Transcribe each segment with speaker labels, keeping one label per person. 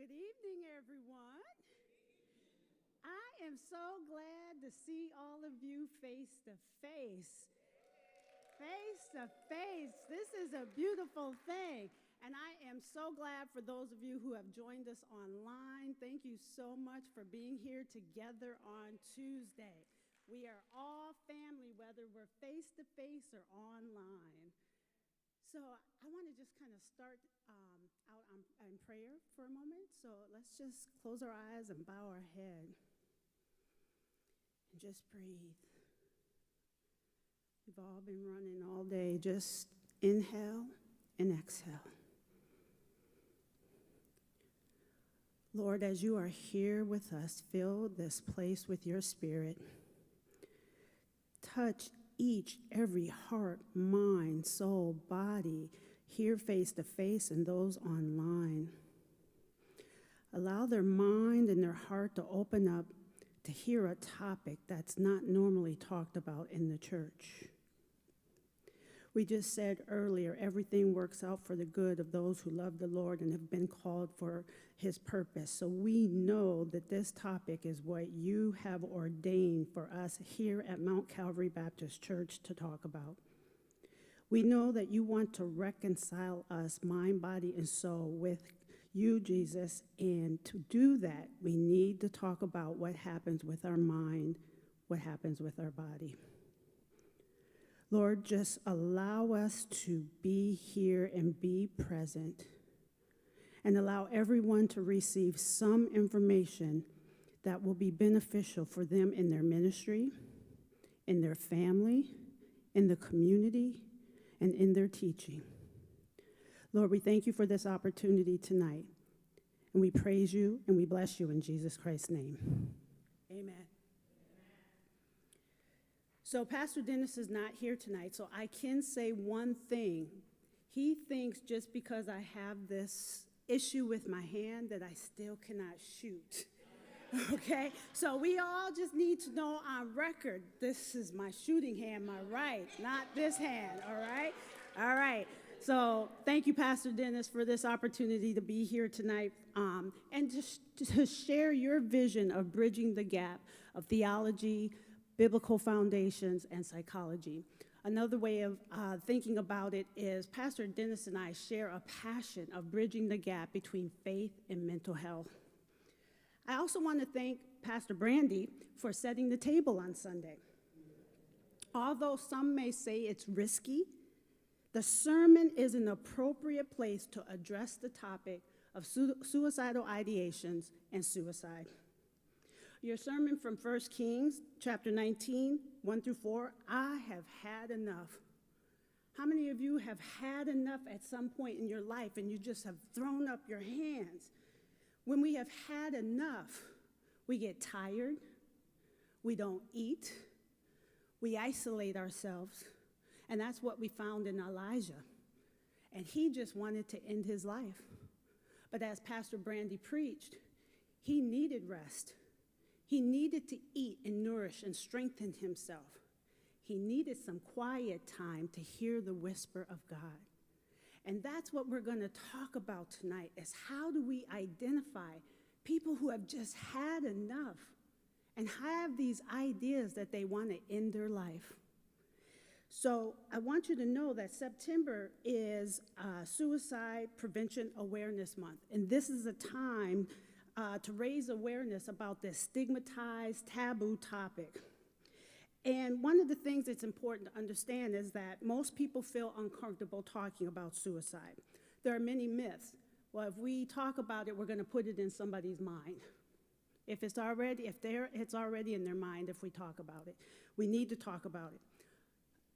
Speaker 1: Good evening, everyone. I am so glad to see all of you face to face. Face to face. This is a beautiful thing. And I am so glad for those of you who have joined us online. Thank you so much for being here together on Tuesday. We are all family, whether we're face to face or online. So I want to just kind of start out in prayer for a moment. So let's just close our eyes and bow our head and just breathe. We've all been running all day. Just inhale and exhale. Lord, as you are here with us, fill this place with your spirit. Touch every heart, mind, soul, body, here face to face and those online. Allow their mind and their heart to open up to hear a topic that's not normally talked about in the church. We just said earlier, everything works out for the good of those who love the Lord and have been called for his purpose. So we know that this topic is what you have ordained for us here at Mount Calvary Baptist Church to talk about. We know that you want to reconcile us, mind, body, and soul, with you, Jesus. And to do that, we need to talk about what happens with our mind, what happens with our body. Lord, just allow us to be here and be present, and allow everyone to receive some information that will be beneficial for them in their ministry, in their family, in the community, and in their teaching. Lord, we thank you for this opportunity tonight, and we praise you and we bless you in Jesus Christ's name. Amen. So Pastor Dennis is not here tonight, so I can say one thing. He thinks just because I have this issue with my hand that I still cannot shoot. Okay? So we all just need to know on record, this is my shooting hand, my right, not this hand, all right? All right. So thank you, Pastor Dennis, for this opportunity to be here tonight and just to share your vision of bridging the gap of theology, biblical foundations, and psychology. Another way of thinking about it is Pastor Dennis and I share a passion of bridging the gap between faith and mental health. I also want to thank Pastor Brandy for setting the table on Sunday. Although some may say it's risky, the sermon is an appropriate place to address the topic of suicidal ideations and suicide. Your sermon from 1 Kings, chapter 19, 1 through 4, I have had enough. How many of you have had enough at some point in your life and you just have thrown up your hands? When we have had enough, we get tired, we don't eat, we isolate ourselves, and that's what we found in Elijah. And he just wanted to end his life. But as Pastor Brandy preached, he needed rest. He needed to eat and nourish and strengthen himself. He needed some quiet time to hear the whisper of God. And that's what we're going to talk about tonight, is how do we identify people who have just had enough and have these ideas that they want to end their life. So I want you to know that September is Suicide Prevention Awareness Month, and this is a time to raise awareness about this stigmatized, taboo topic. And one of the things that's important to understand is that most people feel uncomfortable talking about suicide. There are many myths. Well, if we talk about it, we're going to put it in somebody's mind. It's already in their mind if we talk about it. We need to talk about it.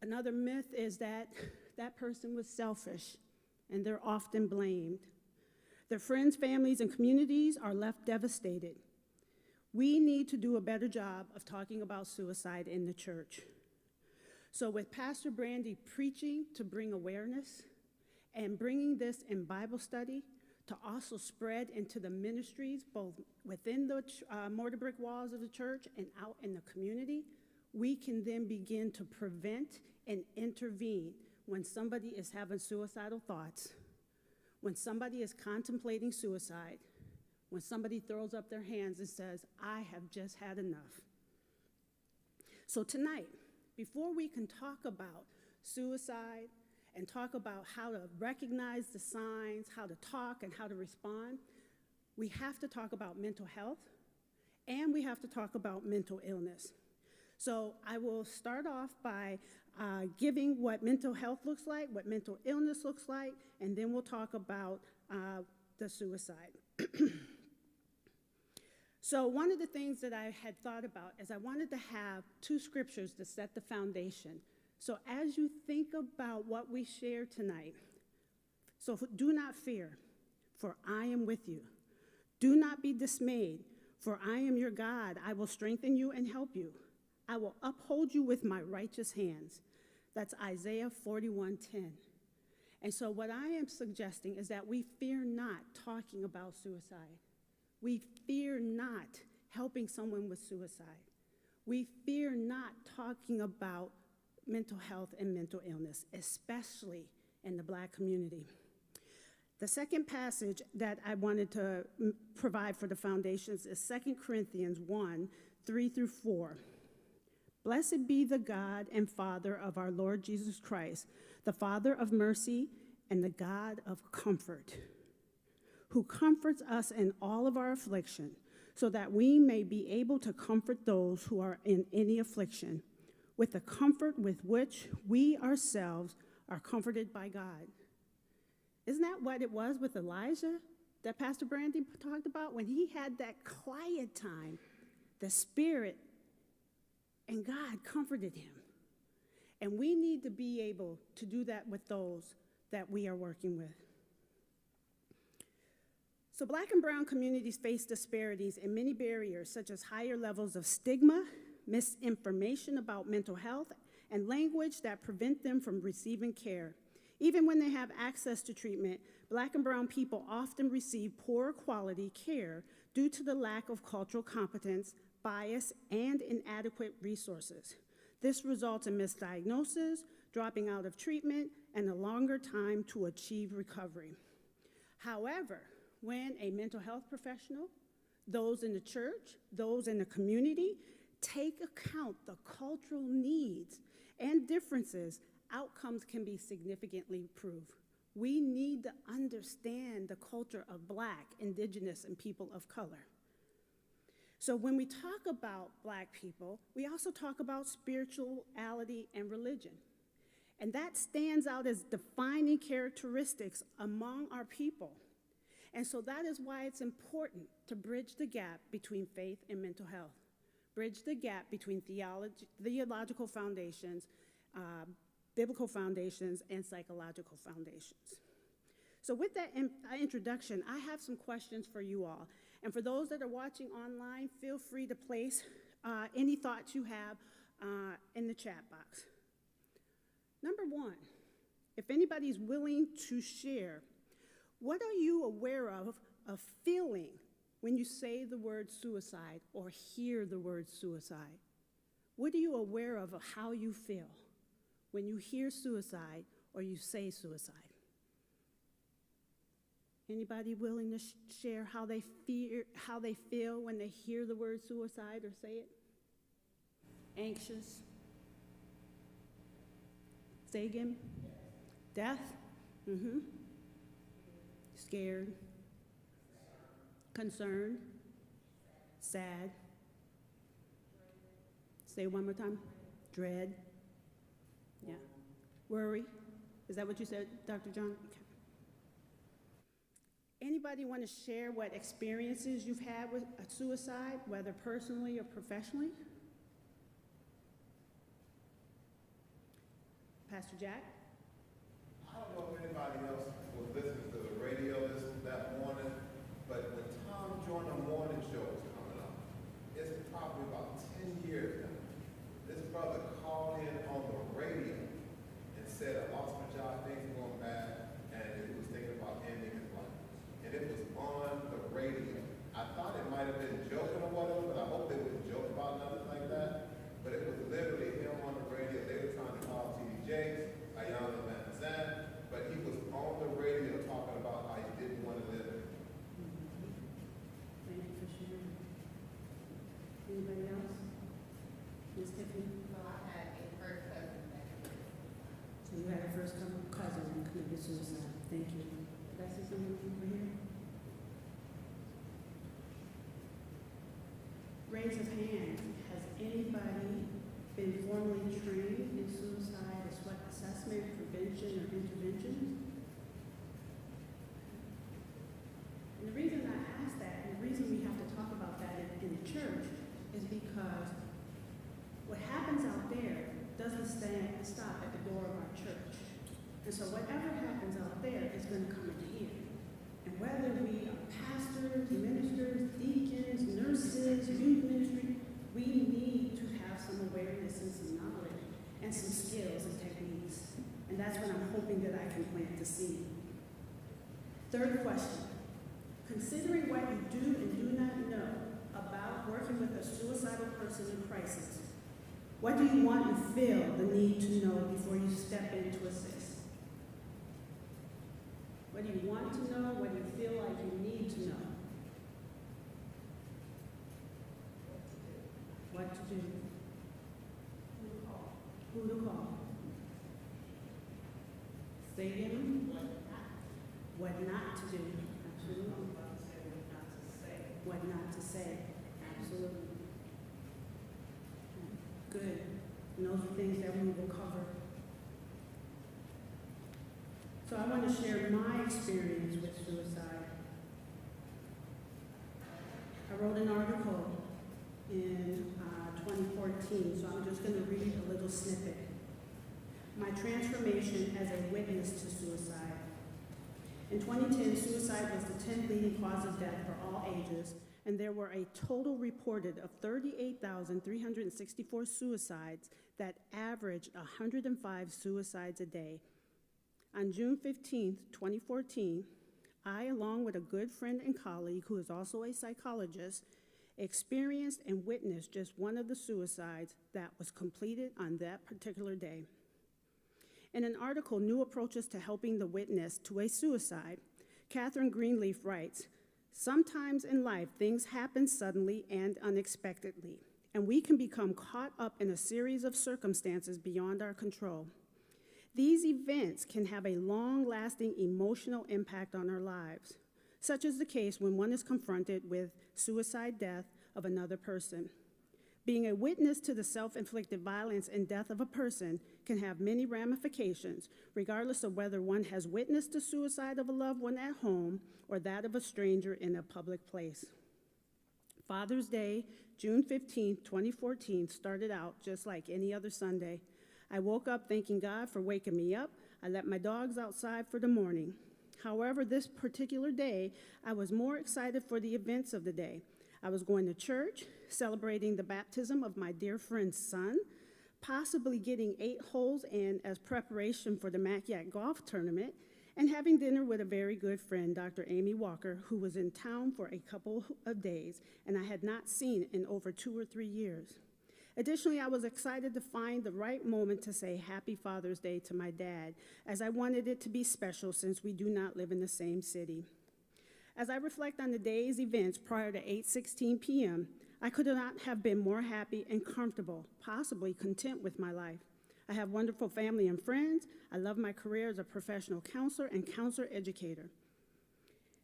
Speaker 1: Another myth is that that person was selfish, and they're often blamed. Their friends, families, and communities are left devastated. We need to do a better job of talking about suicide in the church. So with Pastor Brandy preaching to bring awareness and bringing this in Bible study to also spread into the ministries, both within the mortar brick walls of the church and out in the community, we can then begin to prevent and intervene when somebody is having suicidal thoughts, when somebody is contemplating suicide. when somebody throws up their hands and says, I have just had enough. So tonight, before we can talk about suicide and talk about how to recognize the signs, how to talk and how to respond, we have to talk about mental health, and we have to talk about mental illness. So I will start off by giving what mental health looks like, what mental illness looks like, and then we'll talk about the suicide. So one of the things that I had thought about is I wanted to have two scriptures to set the foundation. So as you think about what we share tonight, so do not fear, for I am with you. Do not be dismayed, for I am your God. I will strengthen you and help you. I will uphold you with my righteous hands. That's Isaiah 41:10. And so what I am suggesting is that we fear not talking about suicide. We fear not helping someone with suicide. We fear not talking about mental health and mental illness, especially in the Black community. The second passage that I wanted to provide for the foundations is 2 Corinthians 1:3-4. Blessed be the God and Father of our Lord Jesus Christ, the Father of mercy and the God of comfort, who comforts us in all of our affliction, so that we may be able to comfort those who are in any affliction, with the comfort with which we ourselves are comforted by God. Isn't that what it was with Elijah that Pastor Brandy talked about? When he had that quiet time, the Spirit and God comforted him. And we need to be able to do that with those that we are working with. So Black and brown communities face disparities and many barriers, such as higher levels of stigma, misinformation about mental health, and language that prevent them from receiving care. Even when they have access to treatment, Black and brown people often receive poor quality care due to the lack of cultural competence, bias, and inadequate resources. This results in misdiagnosis, dropping out of treatment, and a longer time to achieve recovery. However, when a mental health professional, those in the church, those in the community, take account the cultural needs and differences, outcomes can be significantly improved. We need to understand the culture of Black, Indigenous, and people of color. So when we talk about Black people, we also talk about spirituality and religion. And that stands out as defining characteristics among our people. And so that is why it's important to bridge the gap between faith and mental health, bridge the gap between theological foundations, biblical foundations, and psychological foundations. So with that introduction, I have some questions for you all. And for those that are watching online, feel free to place any thoughts you have in the chat box. Number one, if anybody's willing to share, what are you aware of feeling when you say the word suicide or hear the word suicide? What are you aware of how you feel when you hear suicide or you say suicide? Anybody willing to share how they feel when they hear the word suicide or say it? Anxious? Say again? Death? Mm-hmm. Scared? Concerned? Sad? Say it one more time. Dread? Yeah. Worry? Is that what you said, Dr. John? Okay. Anybody want to share what experiences you've had with a suicide, whether personally or professionally? Pastor Jack?
Speaker 2: I don't know if anybody else was listening to the radio that morning, but when Tom Joyner morning show was coming up, it's probably about 10 years now. This brother called in on the radio and said, I lost my job, things are going bad, and he was thinking about ending his life. And it was on the radio. I thought it might have been joking or whatever, but I hope they wouldn't joke about nothing like that. But it was literally him on the radio. They were trying to call T.D. Jakes, Ayana Manzan, but he was on the
Speaker 1: Someone over here? Raise of hand. Has anybody been formally trained in suicide assessment, prevention, or intervention? And the reason I ask that, and the reason we have to talk about that in the church, is because what happens out there doesn't stop at the door of our church. And so whatever happens out there is going to come in here. And whether we are pastors, ministers, deacons, nurses, youth ministry, we need to have some awareness and some knowledge and some skills and techniques. And that's what I'm hoping that I can plant the seed. Third question. Considering what you do and do not know about working with a suicidal person in crisis, what do you want and feel the need to know before you step in to assist? What do you want to know? What do you feel like you need to know? What to do? Who to call? Who to call? Say again? What not to do. Absolutely. What not to say. Absolutely. Good. And those are things that we will cover. So I want to share my experience with suicide. I wrote an article in 2014, so I'm just going to read a little snippet. My transformation as a witness to suicide. In 2010, suicide was the 10th leading cause of death for all ages, and there were a total reported of 38,364 suicides that averaged 105 suicides a day. On June 15, 2014, I, along with a good friend and colleague who is also a psychologist, experienced and witnessed just one of the suicides that was completed on that particular day. In an article, New Approaches to Helping the Witness to a Suicide, Catherine Greenleaf writes, "Sometimes in life, things happen suddenly and unexpectedly, and we can become caught up in a series of circumstances beyond our control. These events can have a long-lasting emotional impact on our lives, such as the case when one is confronted with suicide death of another person. Being a witness to the self-inflicted violence and death of a person can have many ramifications, regardless of whether one has witnessed the suicide of a loved one at home or that of a stranger in a public place." Father's Day, June 15, 2014, started out just like any other Sunday. I woke up thanking God for waking me up. I let my dogs outside for the morning. However, this particular day, I was more excited for the events of the day. I was going to church, celebrating the baptism of my dear friend's son, possibly getting 8 holes in as preparation for the Mac-Yak golf tournament, and having dinner with a very good friend, Dr. Amy Walker, who was in town for a couple of days, and I had not seen in over 2 or 3 years. Additionally, I was excited to find the right moment to say Happy Father's Day to my dad, as I wanted it to be special since we do not live in the same city. As I reflect on the day's events prior to 8:16 p.m., I could not have been more happy and comfortable, possibly content with my life. I have wonderful family and friends. I love my career as a professional counselor and counselor educator.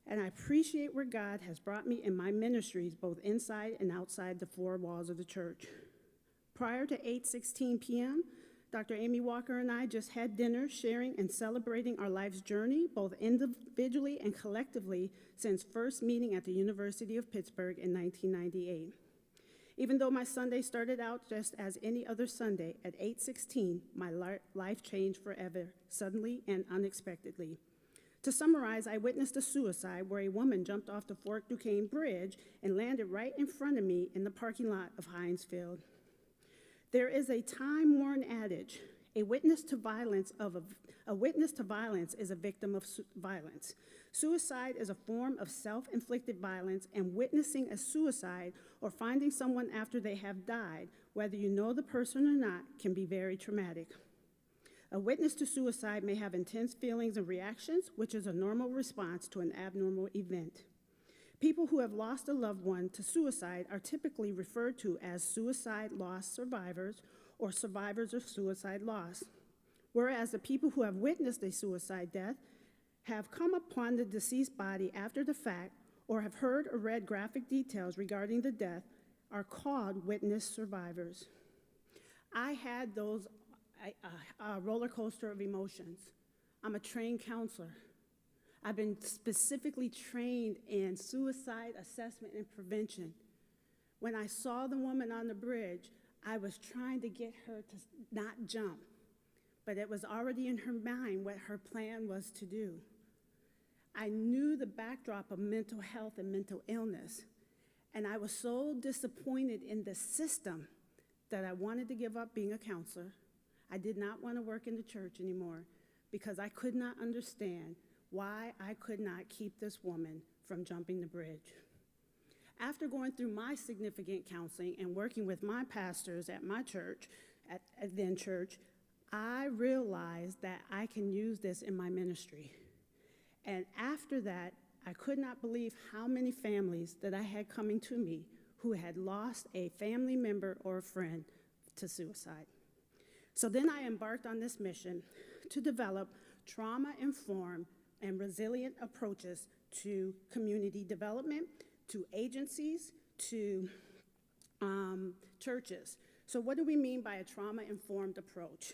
Speaker 1: And I appreciate where God has brought me in my ministries, both inside and outside the 4 walls of the church. Prior to 8:16 p.m., Dr. Amy Walker and I just had dinner, sharing and celebrating our life's journey, both individually and collectively, since first meeting at the University of Pittsburgh in 1998. Even though my Sunday started out just as any other Sunday, at 8:16, my life changed forever, suddenly and unexpectedly. To summarize, I witnessed a suicide where a woman jumped off the Fort Duquesne Bridge and landed right in front of me in the parking lot of Heinz Field. There is a time-worn adage: a witness to violence is a victim of violence. Suicide is a form of self-inflicted violence, and witnessing a suicide or finding someone after they have died, whether you know the person or not, can be very traumatic. A witness to suicide may have intense feelings and reactions, which is a normal response to an abnormal event. People who have lost a loved one to suicide are typically referred to as suicide loss survivors or survivors of suicide loss, whereas the people who have witnessed a suicide death have come upon the deceased body after the fact or have heard or read graphic details regarding the death are called witness survivors. I had those roller coaster of emotions. I'm a trained counselor. I've been specifically trained in suicide assessment and prevention. When I saw the woman on the bridge, I was trying to get her to not jump, but it was already in her mind what her plan was to do. I knew the backdrop of mental health and mental illness, and I was so disappointed in the system that I wanted to give up being a counselor. I did not want to work in the church anymore because I could not understand why I could not keep this woman from jumping the bridge. After going through my significant counseling and working with my pastors at my church, at then church, I realized that I can use this in my ministry. And after that, I could not believe how many families that I had coming to me who had lost a family member or a friend to suicide. So then I embarked on this mission to develop trauma-informed and resilient approaches to community development, to agencies, to churches. So what do we mean by a trauma-informed approach?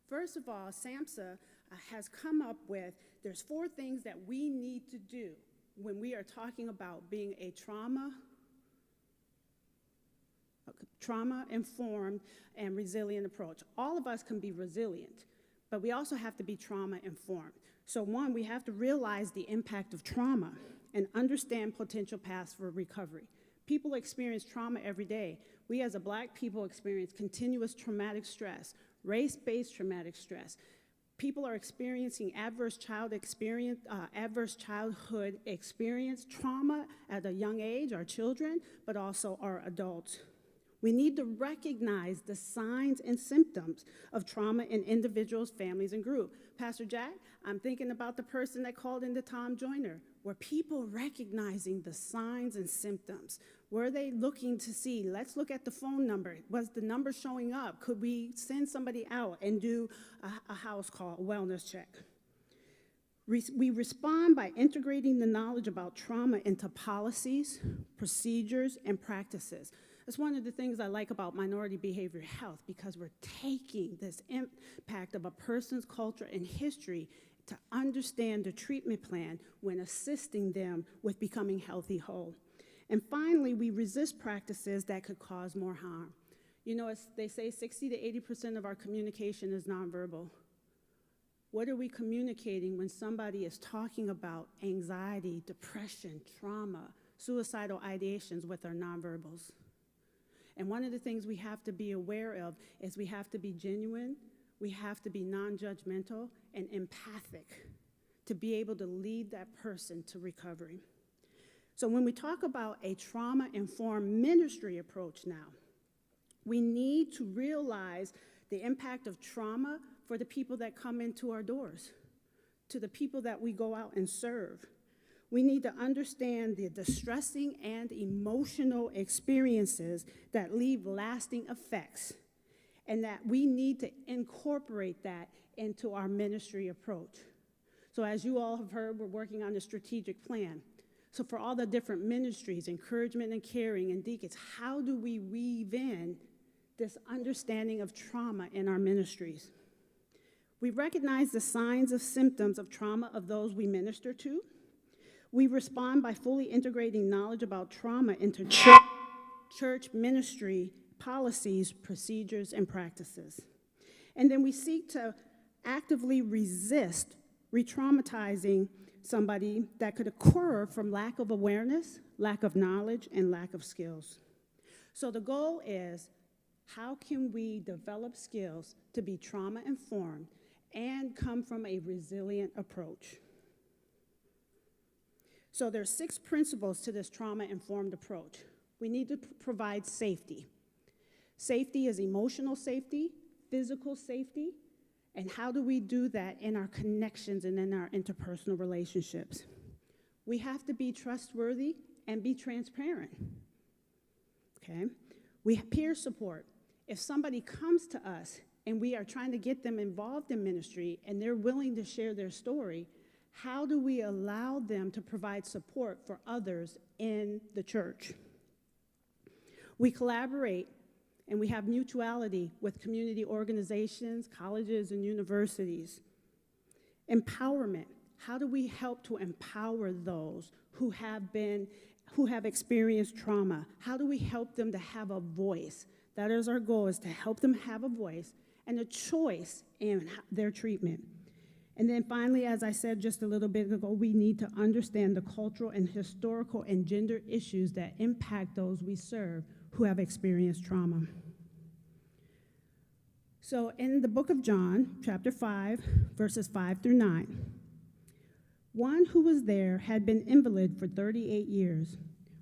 Speaker 1: First of all, SAMHSA has come up with, there's 4 things that we need to do when we are talking about being a trauma-informed and resilient approach. All of us can be resilient, but we also have to be trauma-informed. So 1, we have to realize the impact of trauma and understand potential paths for recovery. People experience trauma every day. We as a Black people experience continuous traumatic stress, race-based traumatic stress. People are experiencing adverse childhood experience, trauma at a young age, our children, but also our adults. We need to recognize the signs and symptoms of trauma in individuals, families, and groups. Pastor Jack, I'm thinking about the person that called into Tom Joyner. Were people recognizing the signs and symptoms? Were they looking to see, let's look at the phone number. Was the number showing up? Could we send somebody out and do a house call, a wellness check? We respond by integrating the knowledge about trauma into policies, procedures, and practices. That's one of the things I like about minority behavioral health, because we're taking this impact of a person's culture and history to understand the treatment plan when assisting them with becoming healthy whole. And finally, we resist practices that could cause more harm. You know, they say 60 to 80% of our communication is nonverbal. What are we communicating when somebody is talking about anxiety, depression, trauma, suicidal ideations with our nonverbals? And one of the things we have to be aware of is we have to be genuine, we have to be non-judgmental and empathic to be able to lead that person to recovery. So when we talk about a trauma-informed ministry approach now, we need to realize the impact of trauma for the people that come into our doors, to the people that we go out and serve. We need to understand the distressing and emotional experiences that leave lasting effects, and that we need to incorporate that into our ministry approach. So as you all have heard, we're working on a strategic plan. So for all the different ministries, encouragement and caring and deacons, how do we weave in this understanding of trauma in our ministries? We recognize the signs and symptoms of trauma of those we minister to. We respond by fully integrating knowledge about trauma into church ministry policies, procedures, and practices. And then we seek to actively resist re-traumatizing somebody that could occur from lack of awareness, lack of knowledge, and lack of skills. So the goal is, how can we develop skills to be trauma-informed and come from a resilient approach? So there's 6 principles to this trauma-informed approach. We need to provide safety. Safety is emotional safety, physical safety, and how do we do that in our connections and in our interpersonal relationships? We have to be trustworthy and be transparent, okay? We have peer support. If somebody comes to us and we are trying to get them involved in ministry and they're willing to share their story, How do we allow them to provide support for others in the church? We collaborate and we have mutuality with community organizations, colleges, and universities. Empowerment. How do we help to empower those who have experienced trauma? How do we help them to have a voice? That is our goal, is to help them have a voice and a choice in their treatment. And then finally, as I said just a little bit ago, we need to understand the cultural and historical and gender issues that impact those we serve who have experienced trauma. So in the book of John, chapter 5, verses 5 through 9, one who was there had been invalid for 38 years.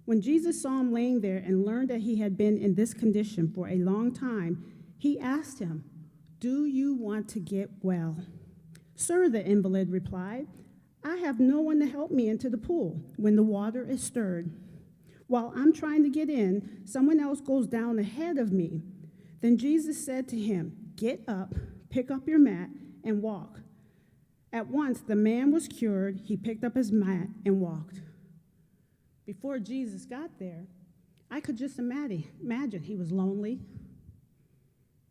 Speaker 1: When Jesus saw him laying there and learned that he had been in this condition for a long time, he asked him, "Do you want to get well?" "Sir," the invalid replied, "I have no one to help me into the pool when the water is stirred. While I'm trying to get in, someone else goes down ahead of me." Then Jesus said to him, "Get up, pick up your mat, and walk." At once the man was cured. He picked up his mat and walked. Before Jesus got there, I could just imagine he was lonely.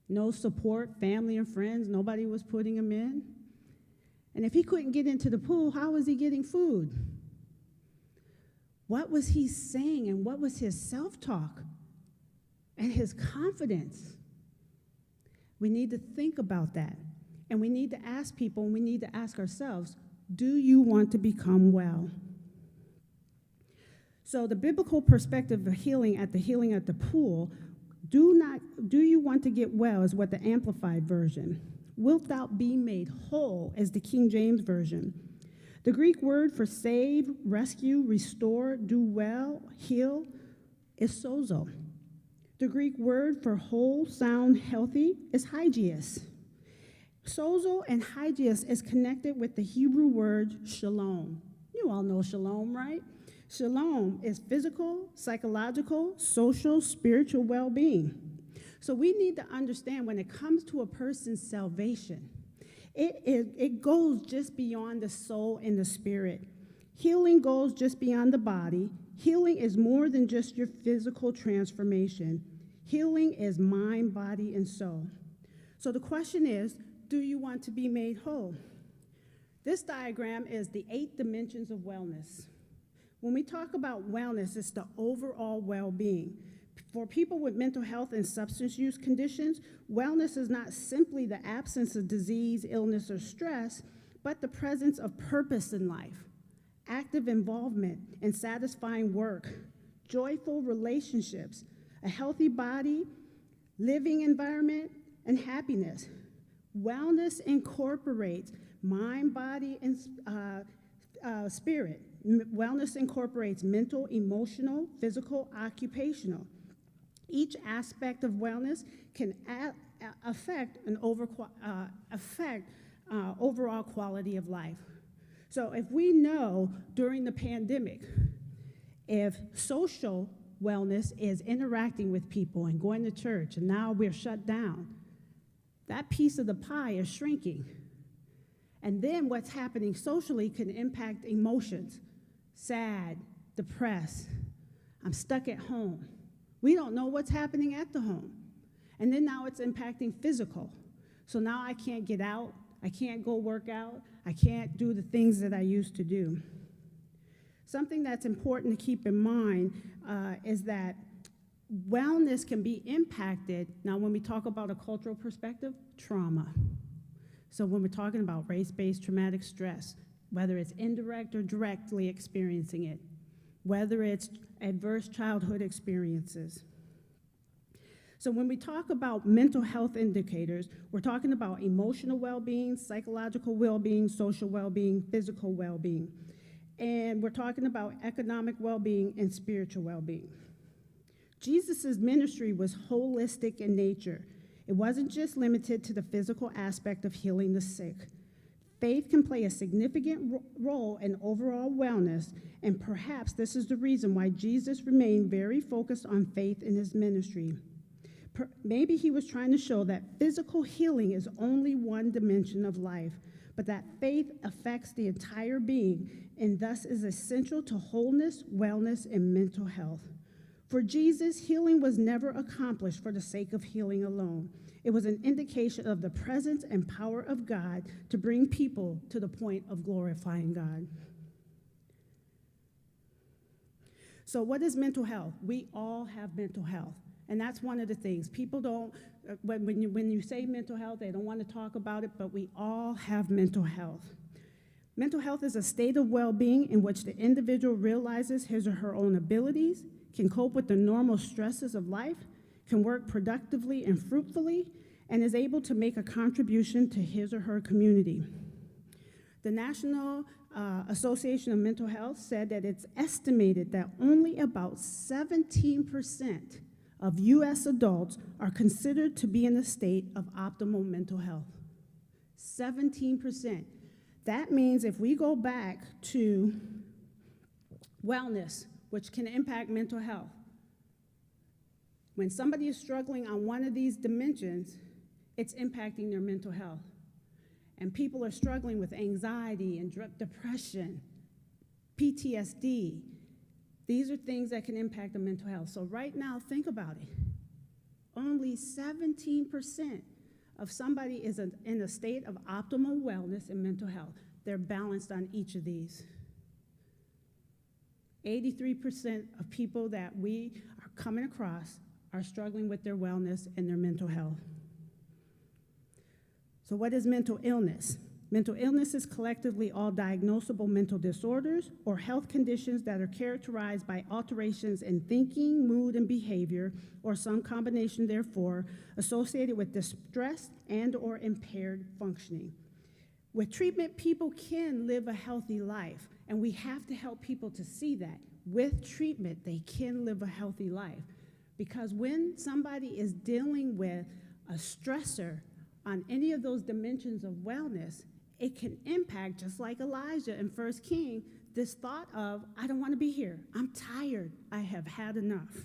Speaker 1: No support, family and friends, nobody was putting him in. And if he couldn't get into the pool, how was he getting food? What was he saying, and what was his self-talk and his confidence? We need to think about that, and we need to ask people, and we need to ask ourselves, do you want to become well? So the biblical perspective of healing at the pool, do you want to get well is what the Amplified Version. Wilt thou be made whole is the King James Version. The Greek word for save, rescue, restore, do well, heal is sozo. The Greek word for whole, sound, healthy is hygeus. Sozo and hygeus is connected with the Hebrew word shalom. You all know shalom, right? Shalom is physical, psychological, social, spiritual well-being. So we need to understand when it comes to a person's salvation, it goes just beyond the soul and the spirit. Healing goes just beyond the body. Healing is more than just your physical transformation. Healing is mind, body, and soul. So the question is, do you want to be made whole? This diagram is the 8 dimensions of wellness. When we talk about wellness, it's the overall well-being. For people with mental health and substance use conditions, wellness is not simply the absence of disease, illness, or stress, but the presence of purpose in life, active involvement in satisfying work, joyful relationships, a healthy body, living environment, and happiness. Wellness incorporates mind, body, and spirit. Wellness incorporates mental, emotional, physical, occupational. Each aspect of wellness can affect overall quality of life. So if we know during the pandemic, if social wellness is interacting with people and going to church, and now we're shut down, that piece of the pie is shrinking. And then what's happening socially can impact emotions. Sad, depressed, I'm stuck at home. We don't know what's happening at the home. And then now it's impacting physical. So now I can't get out, I can't go work out, I can't do the things that I used to do. Something that's important to keep in mind is that wellness can be impacted, now when we talk about a cultural perspective, trauma. So when we're talking about race-based traumatic stress, whether it's indirect or directly experiencing it, whether it's adverse childhood experiences. So when we talk about mental health indicators, we're talking about emotional well-being, psychological well-being, social well-being, physical well-being. And we're talking about economic well-being and spiritual well-being. Jesus' ministry was holistic in nature. It wasn't just limited to the physical aspect of healing the sick. Faith can play a significant role in overall wellness, and perhaps this is the reason why Jesus remained very focused on faith in his ministry. Maybe he was trying to show that physical healing is only one dimension of life, but that faith affects the entire being and thus is essential to wholeness, wellness, and mental health. For Jesus, healing was never accomplished for the sake of healing alone. It was an indication of the presence and power of God to bring people to the point of glorifying God. So what is mental health? We all have mental health. And that's one of the things. People don't, when you say mental health, they don't want to talk about it, but we all have mental health. Mental health is a state of well-being in which the individual realizes his or her own abilities, can cope with the normal stresses of life, can work productively and fruitfully, and is able to make a contribution to his or her community. The National Association of Mental Health said that it's estimated that only about 17% of U.S. adults are considered to be in a state of optimal mental health. 17%. That means if we go back to wellness, which can impact mental health, when somebody is struggling on one of these dimensions, it's impacting their mental health. And people are struggling with anxiety and depression, PTSD. These are things that can impact the mental health. So right now, think about it. Only 17% of somebody is in a state of optimal wellness and mental health. They're balanced on each of these. 83% of people that we are coming across are struggling with their wellness and their mental health. So what is mental illness? Mental illness is collectively all diagnosable mental disorders or health conditions that are characterized by alterations in thinking, mood, and behavior, or some combination therefore, associated with distress and or impaired functioning. With treatment, people can live a healthy life, and we have to help people to see that. With treatment, they can live a healthy life. Because when somebody is dealing with a stressor on any of those dimensions of wellness, it can impact, just like Elijah in 1 King, this thought of, I don't want to be here. I'm tired. I have had enough.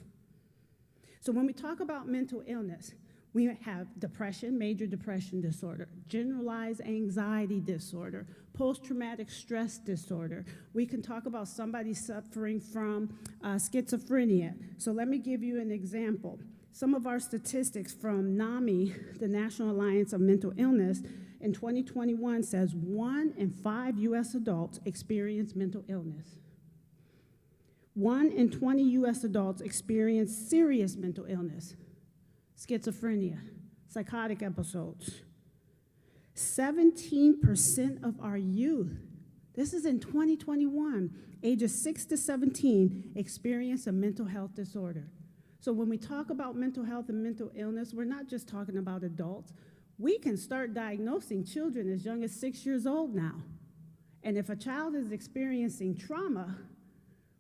Speaker 1: So when we talk about mental illness, we have depression, major depression disorder, generalized anxiety disorder, post-traumatic stress disorder. We can talk about somebody suffering from schizophrenia. So let me give you an example. Some of our statistics from NAMI, the National Alliance of Mental Illness, in 2021 says 1 in 5 U.S. adults experience mental illness. 1 in 20 U.S. adults experience serious mental illness, schizophrenia, psychotic episodes. 17% of our youth, this is in 2021, ages 6 to 17, experience a mental health disorder. So when we talk about mental health and mental illness, we're not just talking about adults. We can start diagnosing children as young as 6 years old now. And if a child is experiencing trauma,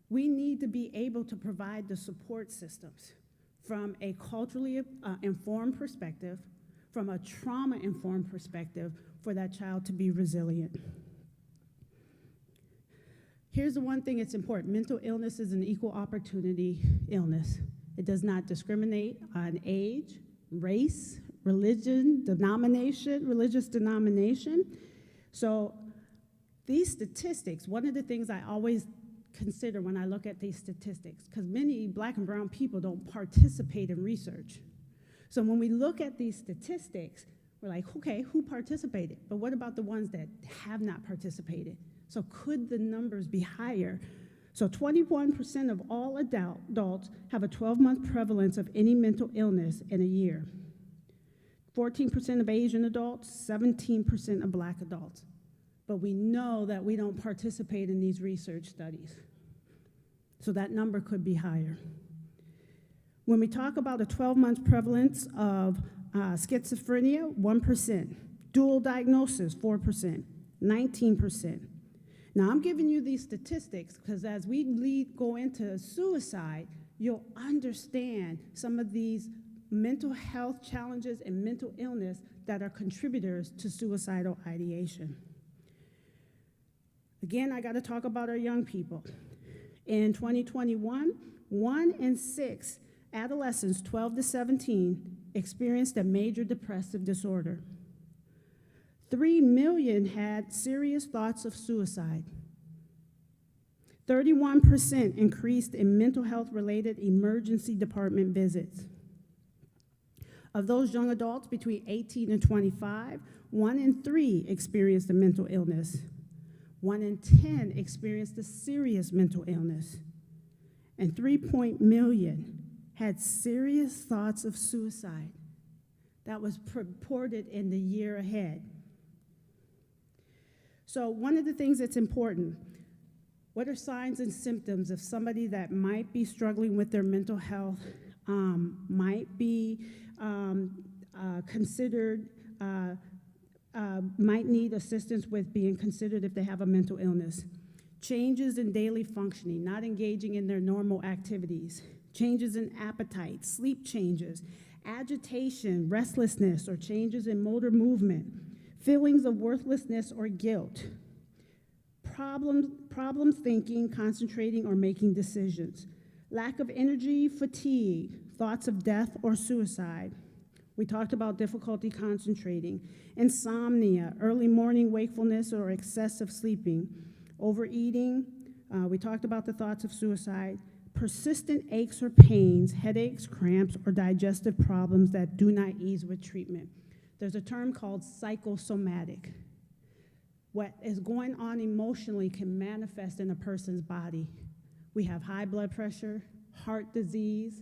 Speaker 1: we need to be able to provide the support systems from a culturally informed perspective, from a trauma-informed perspective, for that child to be resilient. Here's the one thing that's important. Mental illness is an equal opportunity illness. It does not discriminate on age, race, religion, religious denomination. So these statistics, one of the things I always consider when I look at these statistics, because many black and brown people don't participate in research. So when we look at these statistics, we're like, okay, who participated? But what about the ones that have not participated? So could the numbers be higher? So 21% of all adults have a 12-month prevalence of any mental illness in a year. 14% of Asian adults, 17% of black adults. But we know that we don't participate in these research studies. So that number could be higher. When we talk about a 12-month prevalence of schizophrenia, 1%. Dual diagnosis, 4%. 19%. Now, I'm giving you these statistics because as we go into suicide, you'll understand some of these mental health challenges and mental illness that are contributors to suicidal ideation. Again, I got to talk about our young people. In 2021, 1 in 6 adolescents 12 to 17 experienced a major depressive disorder. 3 million had serious thoughts of suicide. 31% increased in mental health-related emergency department visits. Of those young adults between 18 and 25, 1 in 3 experienced a mental illness. 1 in 10 experienced a serious mental illness. And 3 million had serious thoughts of suicide. That was reported in the year ahead. So one of the things that's important, what are signs and symptoms of somebody that might be struggling with their mental health, might be considered, might need assistance with being considered if they have a mental illness? Changes in daily functioning, not engaging in their normal activities, changes in appetite, sleep changes, agitation, restlessness, or changes in motor movement, feelings of worthlessness or guilt, problem thinking, concentrating, or making decisions, lack of energy, fatigue, thoughts of death or suicide. We talked about difficulty concentrating, insomnia, early morning wakefulness or excessive sleeping, overeating. We talked about the thoughts of suicide, persistent aches or pains, headaches, cramps, or digestive problems that do not ease with treatment. There's a term called psychosomatic. What is going on emotionally can manifest in a person's body. We have high blood pressure, heart disease,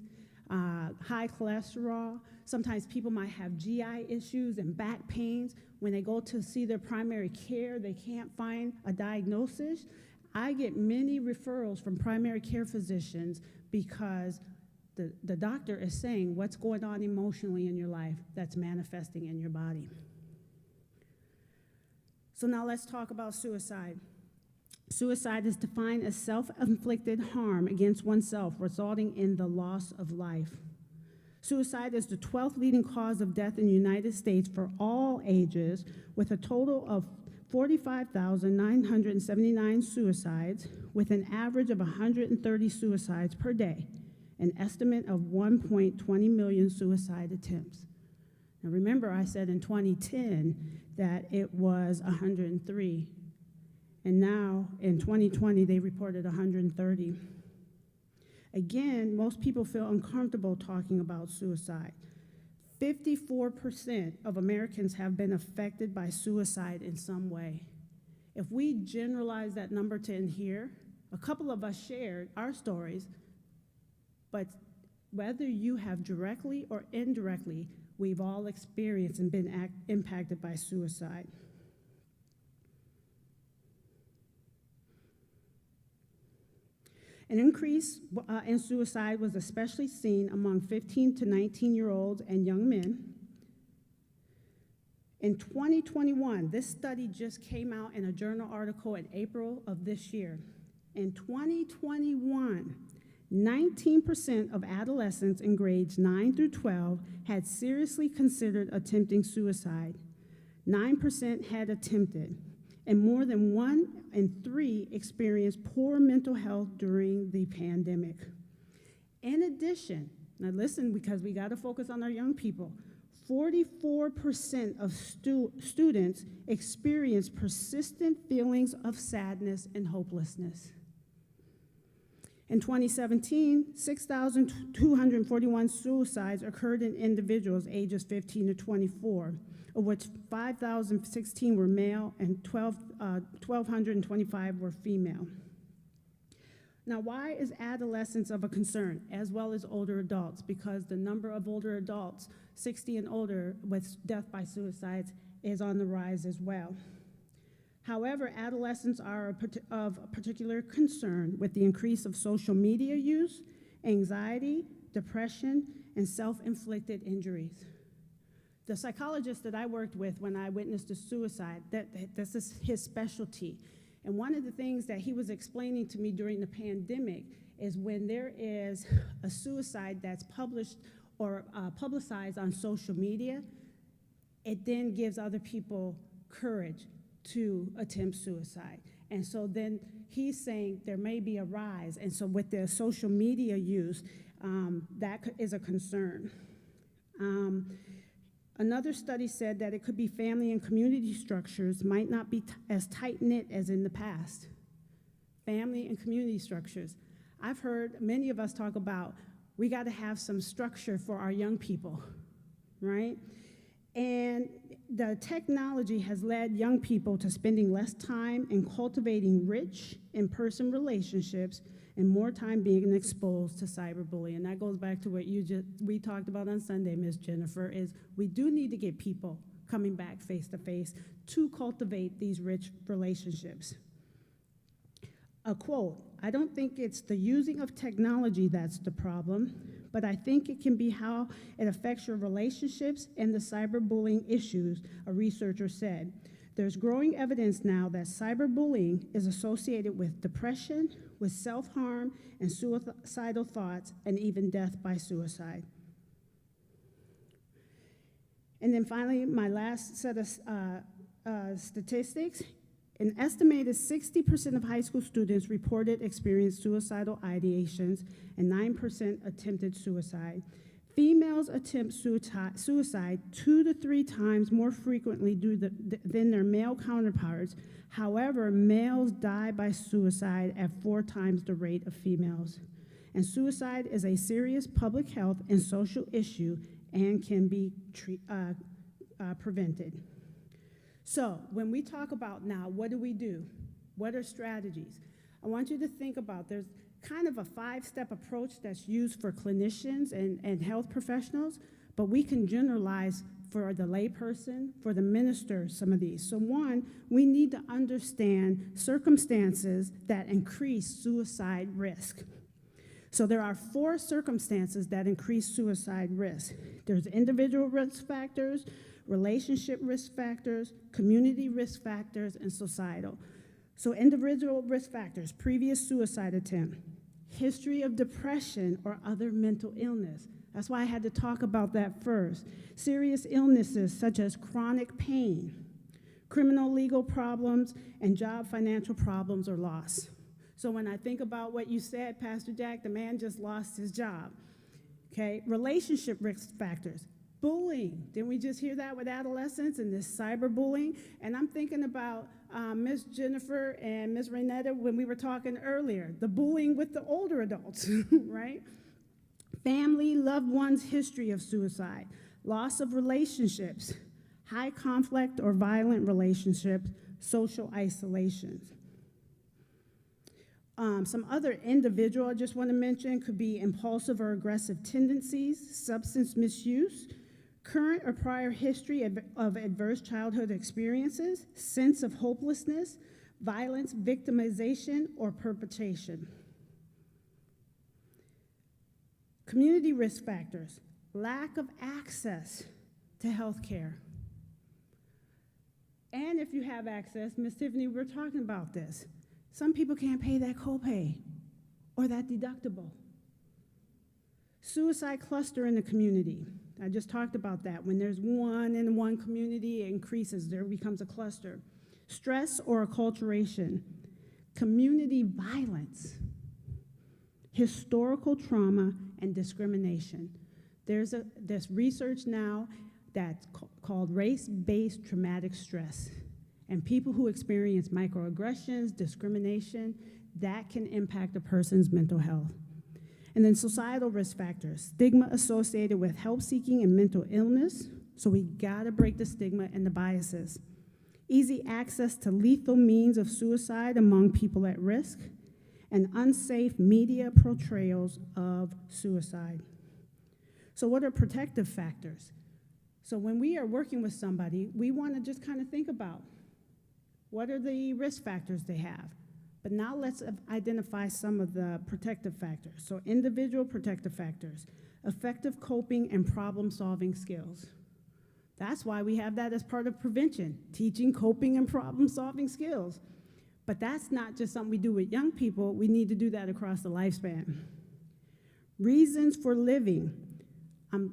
Speaker 1: high cholesterol. Sometimes people might have GI issues and back pains. When they go to see their primary care, they can't find a diagnosis. I get many referrals from primary care physicians because the doctor is saying what's going on emotionally in your life that's manifesting in your body. So now let's talk about suicide. Suicide is defined as self-inflicted harm against oneself resulting in the loss of life. Suicide is the 12th leading cause of death in the United States for all ages, with a total of 45,979 suicides, with an average of 130 suicides per day, an estimate of 1.20 million suicide attempts. Now remember, I said in 2010 that it was 103, and now in 2020 they reported 130. Again, most people feel uncomfortable talking about suicide. 54% of Americans have been affected by suicide in some way. If we generalize that number to in here, a couple of us shared our stories, but whether you have directly or indirectly, we've all experienced and been impacted by suicide. An increase in suicide was especially seen among 15 to 19-year-olds and young men. In 2021, this study just came out in a journal article in April of this year. In 2021, 19% of adolescents in grades 9 through 12 had seriously considered attempting suicide. 9% had attempted, and more than 1 in 3 experienced poor mental health during the pandemic. In addition, now listen, because we got to focus on our young people, 44% of students experience persistent feelings of sadness and hopelessness. In 2017, 6,241 suicides occurred in individuals ages 15 to 24, of which 5,016 were male and 1,225 were female. Now, why is adolescence of a concern, as well as older adults? Because the number of older adults, 60 and older, with death by suicides is on the rise as well. However, adolescents are of particular concern with the increase of social media use, anxiety, depression, and self-inflicted injuries. The psychologist that I worked with when I witnessed a suicide, this is his specialty. And one of the things that he was explaining to me during the pandemic is when there is a suicide that's published or publicized on social media, it then gives other people courage to attempt suicide. And so then he's saying there may be a rise. And so with the social media use, that is a concern. Another study said that it could be family and community structures might not be as tight-knit as in the past. Family and community structures. I've heard many of us talk about we got to have some structure for our young people, right? And the technology has led young people to spending less time in cultivating rich in-person relationships and more time being exposed to cyberbullying. And that goes back to what we talked about on Sunday, Ms. Jennifer, is we do need to get people coming back face-to-face to cultivate these rich relationships. A quote, "I don't think it's the using of technology that's the problem, but I think it can be how it affects your relationships and the cyberbullying issues," a researcher said. There's growing evidence now that cyberbullying is associated with depression, with self-harm and suicidal thoughts, and even death by suicide. And then finally, my last set of statistics. An estimated 60% of high school students reported experienced suicidal ideations, and 9% attempted suicide. Females attempt suicide 2 to 3 times more frequently than their male counterparts. However, males die by suicide at 4 times the rate of females. And suicide is a serious public health and social issue and can be prevented. So when we talk about now, what do we do? What are strategies? I want you to think about, there's kind of a 5-step approach that's used for clinicians and health professionals, but we can generalize for the layperson, for the minister, some of these. So 1, we need to understand circumstances that increase suicide risk. So there are 4 circumstances that increase suicide risk. There's individual risk factors, relationship risk factors, community risk factors, and societal. So individual risk factors: previous suicide attempt, history of depression or other mental illness. That's why I had to talk about that first. Serious illnesses such as chronic pain, criminal legal problems, and job financial problems or loss. So when I think about what you said, Pastor Jack, the man just lost his job. Okay, relationship risk factors. Bullying, didn't we just hear that with adolescents and this cyberbullying? And I'm thinking about Ms. Jennifer and Ms. Renetta when we were talking earlier, the bullying with the older adults, right? Family, loved ones' history of suicide, loss of relationships, high conflict or violent relationships, social isolation. Some other individual I just want to mention could be impulsive or aggressive tendencies, substance misuse, current or prior history of adverse childhood experiences, sense of hopelessness, violence, victimization, or perpetration. Community risk factors: lack of access to health care. And if you have access, Ms. Tiffany, we're talking about this. Some people can't pay that copay or that deductible. Suicide cluster in the community. I just talked about that. When there's one in one community, it increases. There becomes a cluster. Stress or acculturation. Community violence. Historical trauma and discrimination. There's this research now that's called race-based traumatic stress. And people who experience microaggressions, discrimination, that can impact a person's mental health. And then societal risk factors: stigma associated with help seeking and mental illness. So we gotta break the stigma and the biases. Easy access to lethal means of suicide among people at risk, and unsafe media portrayals of suicide. So what are protective factors? So when we are working with somebody, we wanna just kind of think about what are the risk factors they have. But now let's identify some of the protective factors. So individual protective factors: effective coping and problem-solving skills. That's why we have that as part of prevention, teaching coping and problem-solving skills. But that's not just something we do with young people. We need to do that across the lifespan. Reasons for living.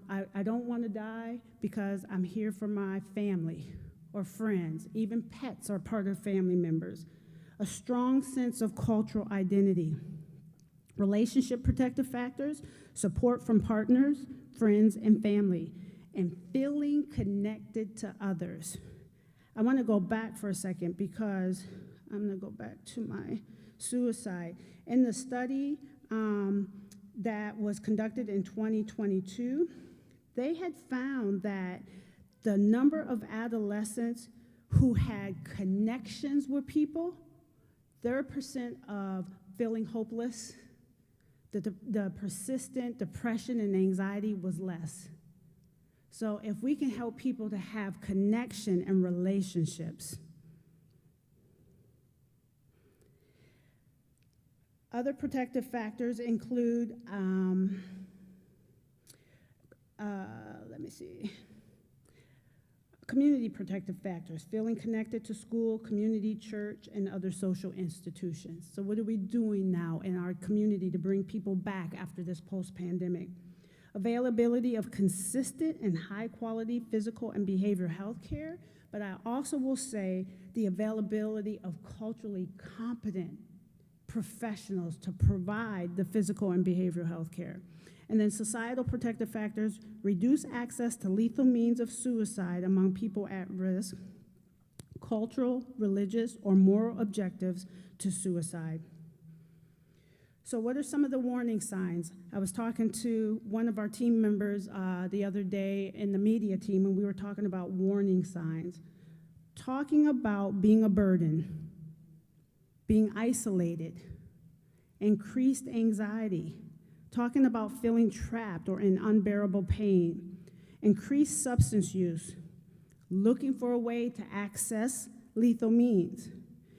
Speaker 1: I don't want to die because I'm here for my family or friends. Even pets are part of family members. A strong sense of cultural identity. Relationship protective factors: support from partners, friends, and family. and feeling connected to others. I want to go back for a second because I'm going to go back to my suicide. In the study that was conducted in 2022, they had found that the number of adolescents who had connections with people, their percent of feeling hopeless, the persistent depression and anxiety was less. So if we can help people to have connection and relationships. Other protective factors include, community protective factors, feeling connected to school, community, church, and other social institutions. So what are we doing now in our community to bring people back after this post-pandemic? Availability of consistent and high-quality physical and behavioral health care, but I also will say the availability of culturally competent professionals to provide the physical and behavioral health care. And then societal protective factors, reduce access to lethal means of suicide among people at risk, cultural, religious, or moral objectives to suicide. So what are some of the warning signs? I was talking to one of our team members the other day in the media team, and we were talking about warning signs. Talking about being a burden, being isolated, increased anxiety, talking about feeling trapped or in unbearable pain, increased substance use, looking for a way to access lethal means,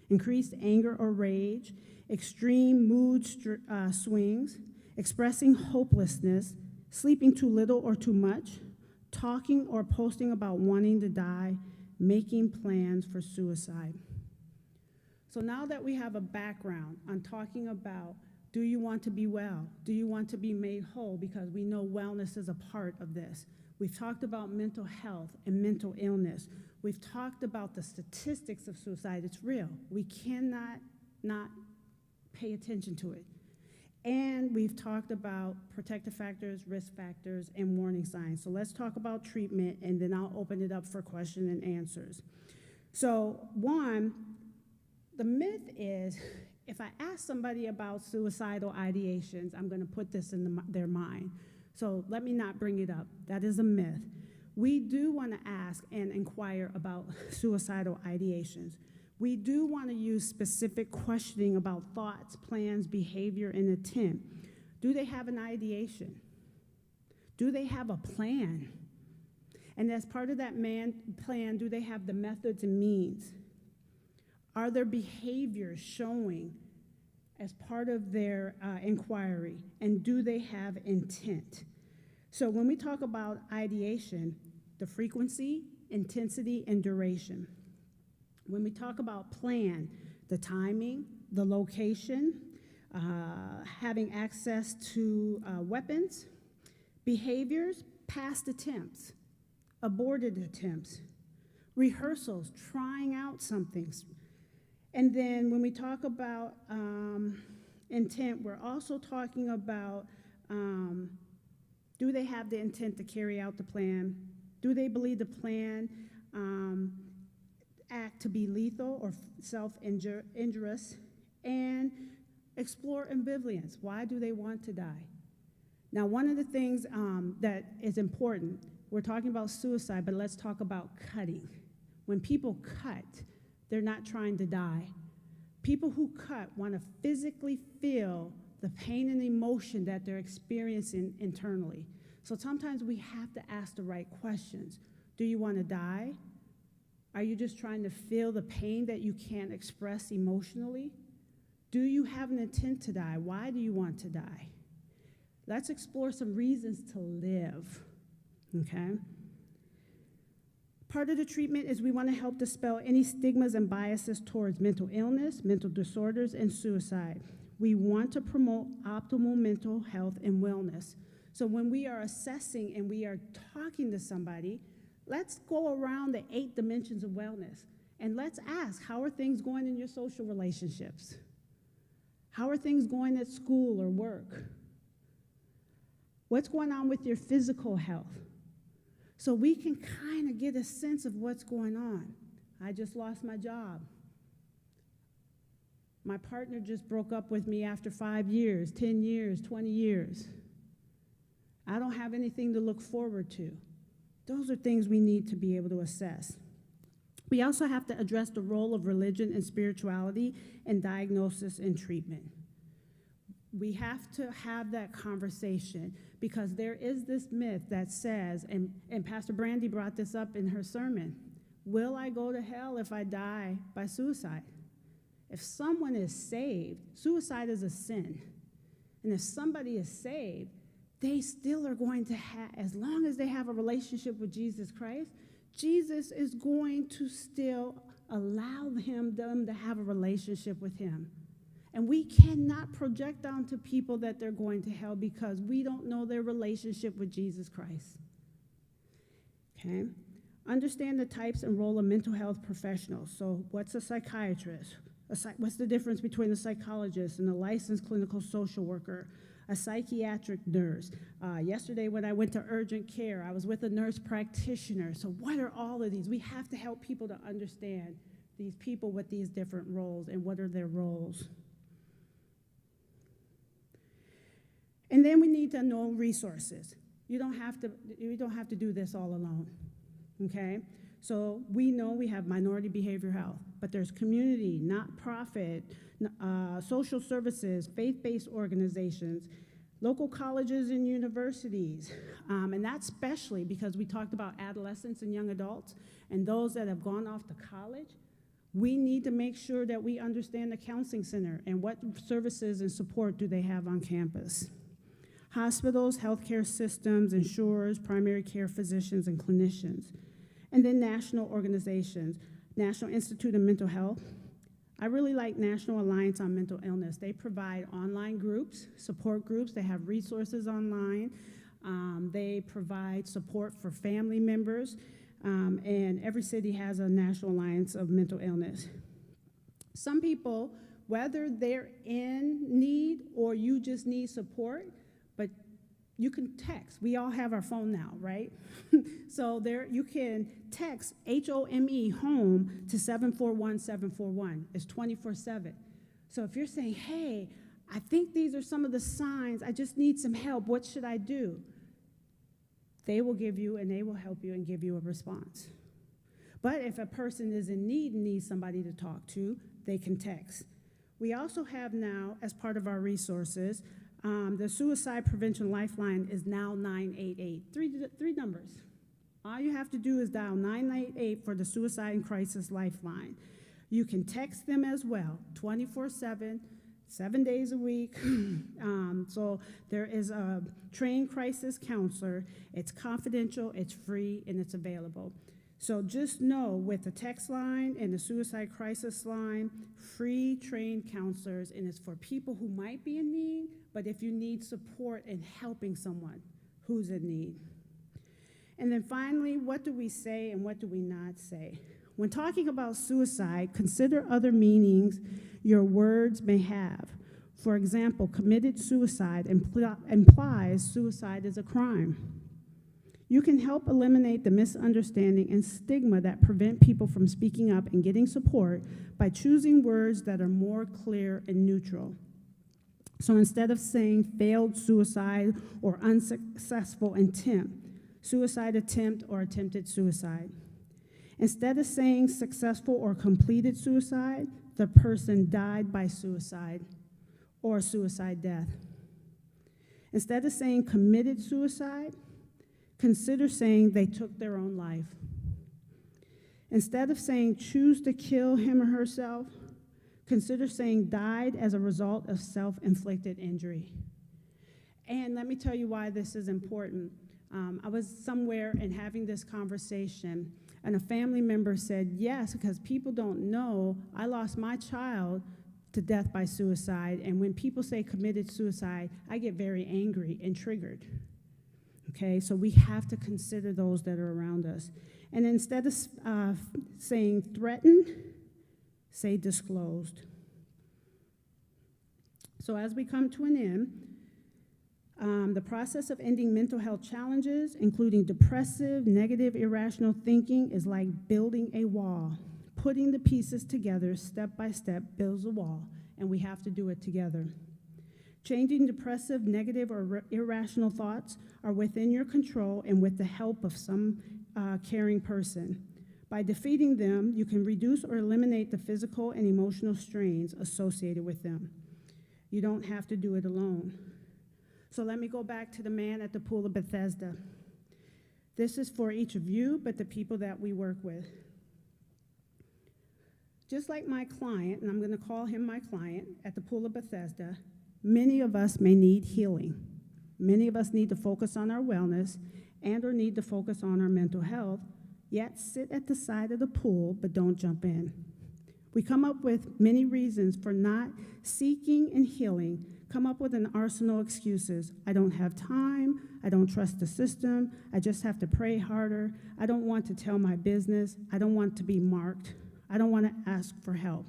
Speaker 1: increased anger or rage, extreme mood swings, expressing hopelessness, sleeping too little or too much, talking or posting about wanting to die, making plans for suicide. So now that we have a background on talking about, do you want to be well? Do you want to be made whole? Because we know wellness is a part of this. We've talked about mental health and mental illness. We've talked about the statistics of suicide. It's real. We cannot not pay attention to it. And we've talked about protective factors, risk factors, and warning signs. So let's talk about treatment, and then I'll open it up for question and answers. So one, the myth is, if I ask somebody about suicidal ideations, I'm going to put this in their mind. So let me not bring it up. That is a myth. We do want to ask and inquire about suicidal ideations. We do want to use specific questioning about thoughts, plans, behavior, and intent. Do they have an ideation? Do they have a plan? And as part of that plan, do they have the methods and means? Are their behaviors showing as part of their inquiry? And do they have intent? So when we talk about ideation, the frequency, intensity, and duration. When we talk about plan, the timing, the location, having access to weapons, behaviors, past attempts, aborted attempts, rehearsals, trying out something. And then when we talk about intent, we're also talking about, do they have the intent to carry out the plan? Do they believe the plan act to be lethal or self-injurious? And explore ambivalence. Why do they want to die? Now, one of the things that is important, we're talking about suicide, but let's talk about cutting. When people cut, they're not trying to die. People who cut want to physically feel the pain and emotion that they're experiencing internally. So sometimes we have to ask the right questions. Do you want to die? Are you just trying to feel the pain that you can't express emotionally? Do you have an intent to die? Why do you want to die? Let's explore some reasons to live, okay? Part of the treatment is we want to help dispel any stigmas and biases towards mental illness, mental disorders, and suicide. We want to promote optimal mental health and wellness. So when we are assessing and we are talking to somebody, let's go around the 8 dimensions of wellness, and let's ask, how are things going in your social relationships? How are things going at school or work? What's going on with your physical health? So we can kind of get a sense of what's going on. I just lost my job. My partner just broke up with me after 5 years, 10 years, 20 years. I don't have anything to look forward to. Those are things we need to be able to assess. We also have to address the role of religion and spirituality in diagnosis and treatment. We have to have that conversation because there is this myth that says, and Pastor Brandy brought this up in her sermon, will I go to hell if I die by suicide? If someone is saved, suicide is a sin. And if somebody is saved, they still are going to have, as long as they have a relationship with Jesus Christ, Jesus is going to still allow them to have a relationship with him. And we cannot project onto people that they're going to hell because we don't know their relationship with Jesus Christ. Okay? Understand the types and role of mental health professionals. So what's a psychiatrist? What's the difference between a psychologist and a licensed clinical social worker? A psychiatric nurse. Yesterday when I went to urgent care, I was with a nurse practitioner. So what are all of these? We have to help people to understand these people with these different roles and what are their roles. And then we need to know resources. You don't have to do this all alone, okay? So we know we have minority behavioral health, but there's community, not-profit, social services, faith-based organizations, local colleges and universities, and that's especially because we talked about adolescents and young adults and those that have gone off to college. We need to make sure that we understand the counseling center and what services and support do they have on campus. Hospitals, healthcare systems, insurers, primary care physicians, and clinicians. And then national organizations, National Institute of Mental Health. I really like National Alliance on Mental Illness. They provide online groups, support groups. They have resources online. They provide support for family members. And every city has a National Alliance of Mental Illness. Some people, whether they're in need or you just need support, but you can text. We all have our phone now, right? So there you can text HOME home to 741-741. It's 24/7. So if you're saying, hey, I think these are some of the signs, I just need some help, what should I do? They will give you and they will help you and give you a response. But if a person is in need and needs somebody to talk to, they can text. We also have now, as part of our resources, the Suicide Prevention Lifeline is now 988. Three numbers. All you have to do is dial 988 for the Suicide and Crisis Lifeline. You can text them as well, 24/7, 7 days a week. So there is a trained crisis counselor. It's confidential, it's free, and it's available. So just know with the text line and the suicide crisis line, free trained counselors, and it's for people who might be in need, but if you need support in helping someone who's in need. And then finally, what do we say and what do we not say? When talking about suicide, consider other meanings your words may have. For example, committed suicide implies suicide is a crime. You can help eliminate the misunderstanding and stigma that prevent people from speaking up and getting support by choosing words that are more clear and neutral. So instead of saying failed suicide or unsuccessful attempt, suicide attempt or attempted suicide. Instead of saying successful or completed suicide, the person died by suicide or suicide death. Instead of saying committed suicide, consider saying they took their own life. Instead of saying choose to kill him or herself, consider saying died as a result of self-inflicted injury. And let me tell you why this is important. I was somewhere and having this conversation, and a family member said, yes, because people don't know, I lost my child to death by suicide, and when people say committed suicide, I get very angry and triggered. Okay, so we have to consider those that are around us. And instead of saying threatened, say disclosed. So as we come to an end, The process of ending mental health challenges, including depressive, negative, irrational thinking, is like building a wall. Putting the pieces together step by step builds a wall, and we have to do it together. Changing depressive, negative, or irrational thoughts are within your control and with the help of some caring person. By defeating them, you can reduce or eliminate the physical and emotional strains associated with them. You don't have to do it alone. So let me go back to the man at the pool of Bethesda. This is for each of you, but the people that we work with. Just like my client, and I'm going to call him my client, at the pool of Bethesda, many of us may need healing. Many of us need to focus on our wellness and or need to focus on our mental health, yet sit at the side of the pool but don't jump in. We come up with many reasons for not seeking and healing, come up with an arsenal of excuses. I don't have time, I don't trust the system, I just have to pray harder, I don't want to tell my business, I don't want to be marked, I don't want to ask for help.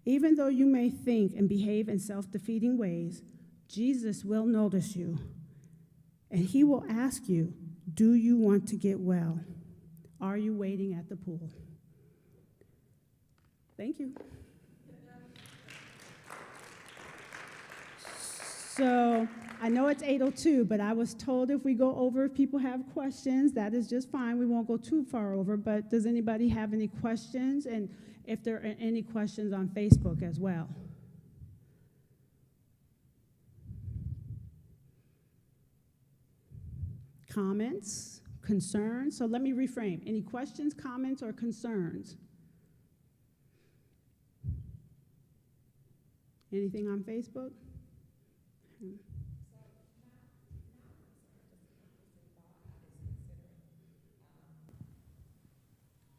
Speaker 1: Even though you may think and behave in self-defeating ways, Jesus will notice you, and he will ask you, do you want to get well? Are you waiting at the pool? Thank you. So I know it's 8:02, but I was told if we go over, if people have questions, that is just fine. We won't go too far over, but does anybody have any questions? And if there are any questions on Facebook as well. Comments, concerns? So let me reframe. Any questions, comments, or concerns? Anything on Facebook?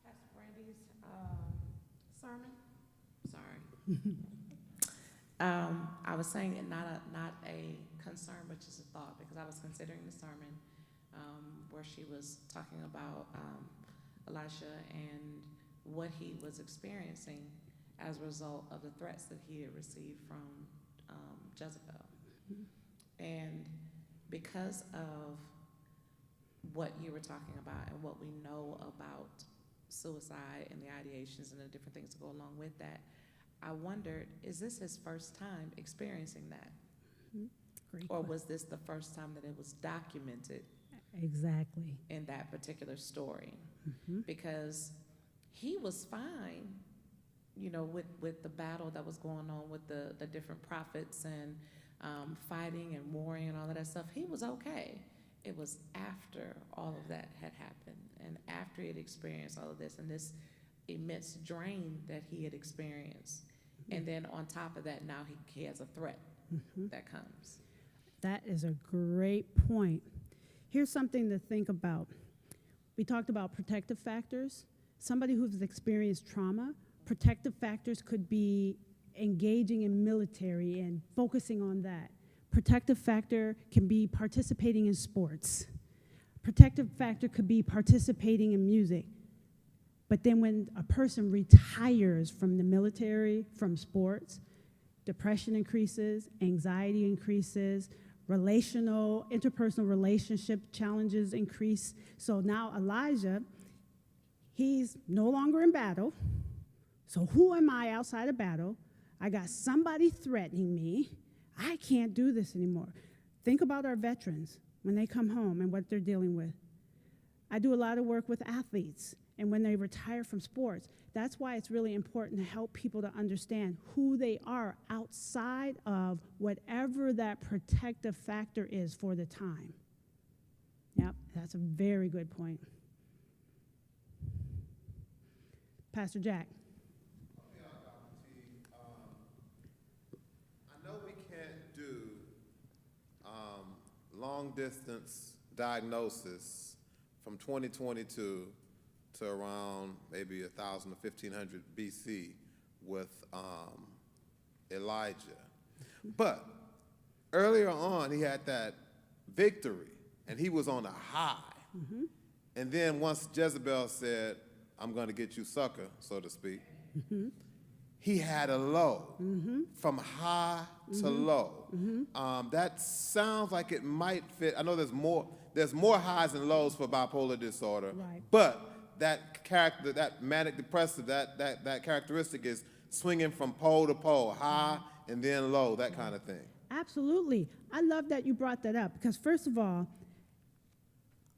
Speaker 3: Pastor Brandy's sermon. Sorry. I was saying it not a concern, but just a thought, because I was considering the sermon where she was talking about Elisha and what he was experiencing as a result of the threats that he had received from Jezebel. Mm-hmm. And because of what you were talking about and what we know about suicide and the ideations and the different things that go along with that, I wondered, is this his first time experiencing that?
Speaker 1: Mm-hmm. Great
Speaker 3: or
Speaker 1: question.
Speaker 3: was this the first time that it was documented?
Speaker 1: Exactly.
Speaker 3: In that particular story?
Speaker 1: Mm-hmm.
Speaker 3: Because he was fine, you know, with the battle that was going on with the different prophets and fighting and warring and all of that stuff. He was okay. It was after all of that had happened and after he had experienced all of this and this immense drain that he had experienced. Mm-hmm. And then on top of that, now he has a threat mm-hmm. that comes.
Speaker 1: That is a great point. Here's something to think about. We talked about protective factors. Somebody who's experienced trauma, protective factors could be engaging in military and focusing on that. Protective factor can be participating in sports. Protective factor could be participating in music. But then when a person retires from the military, from sports, depression increases, anxiety increases, interpersonal relationship challenges increase. So now Elijah, he's no longer in battle. So who am I outside of battle? I got somebody threatening me. I can't do this anymore. Think about our veterans when they come home and what they're dealing with. I do a lot of work with athletes, and when they retire from sports, that's why it's really important to help people to understand who they are outside of whatever that protective factor is for the time. Yep, that's a very good point. Pastor Jack.
Speaker 2: I know we can't do long-distance diagnosis from 2022 to around maybe 1,000 or 1,500 BC with Elijah. But earlier on, he had that victory, and he was on a high. Mm-hmm. And then once Jezebel said, I'm going to get you, sucker, so to speak, mm-hmm. he had a low, from high to low. That sounds like it might fit. I know there's more highs and lows for bipolar disorder,
Speaker 1: Right.
Speaker 2: but that character, that manic depressive, that characteristic is swinging from pole to pole, high and then low, that kind of thing.
Speaker 1: Absolutely. I love that you brought that up because, first of all,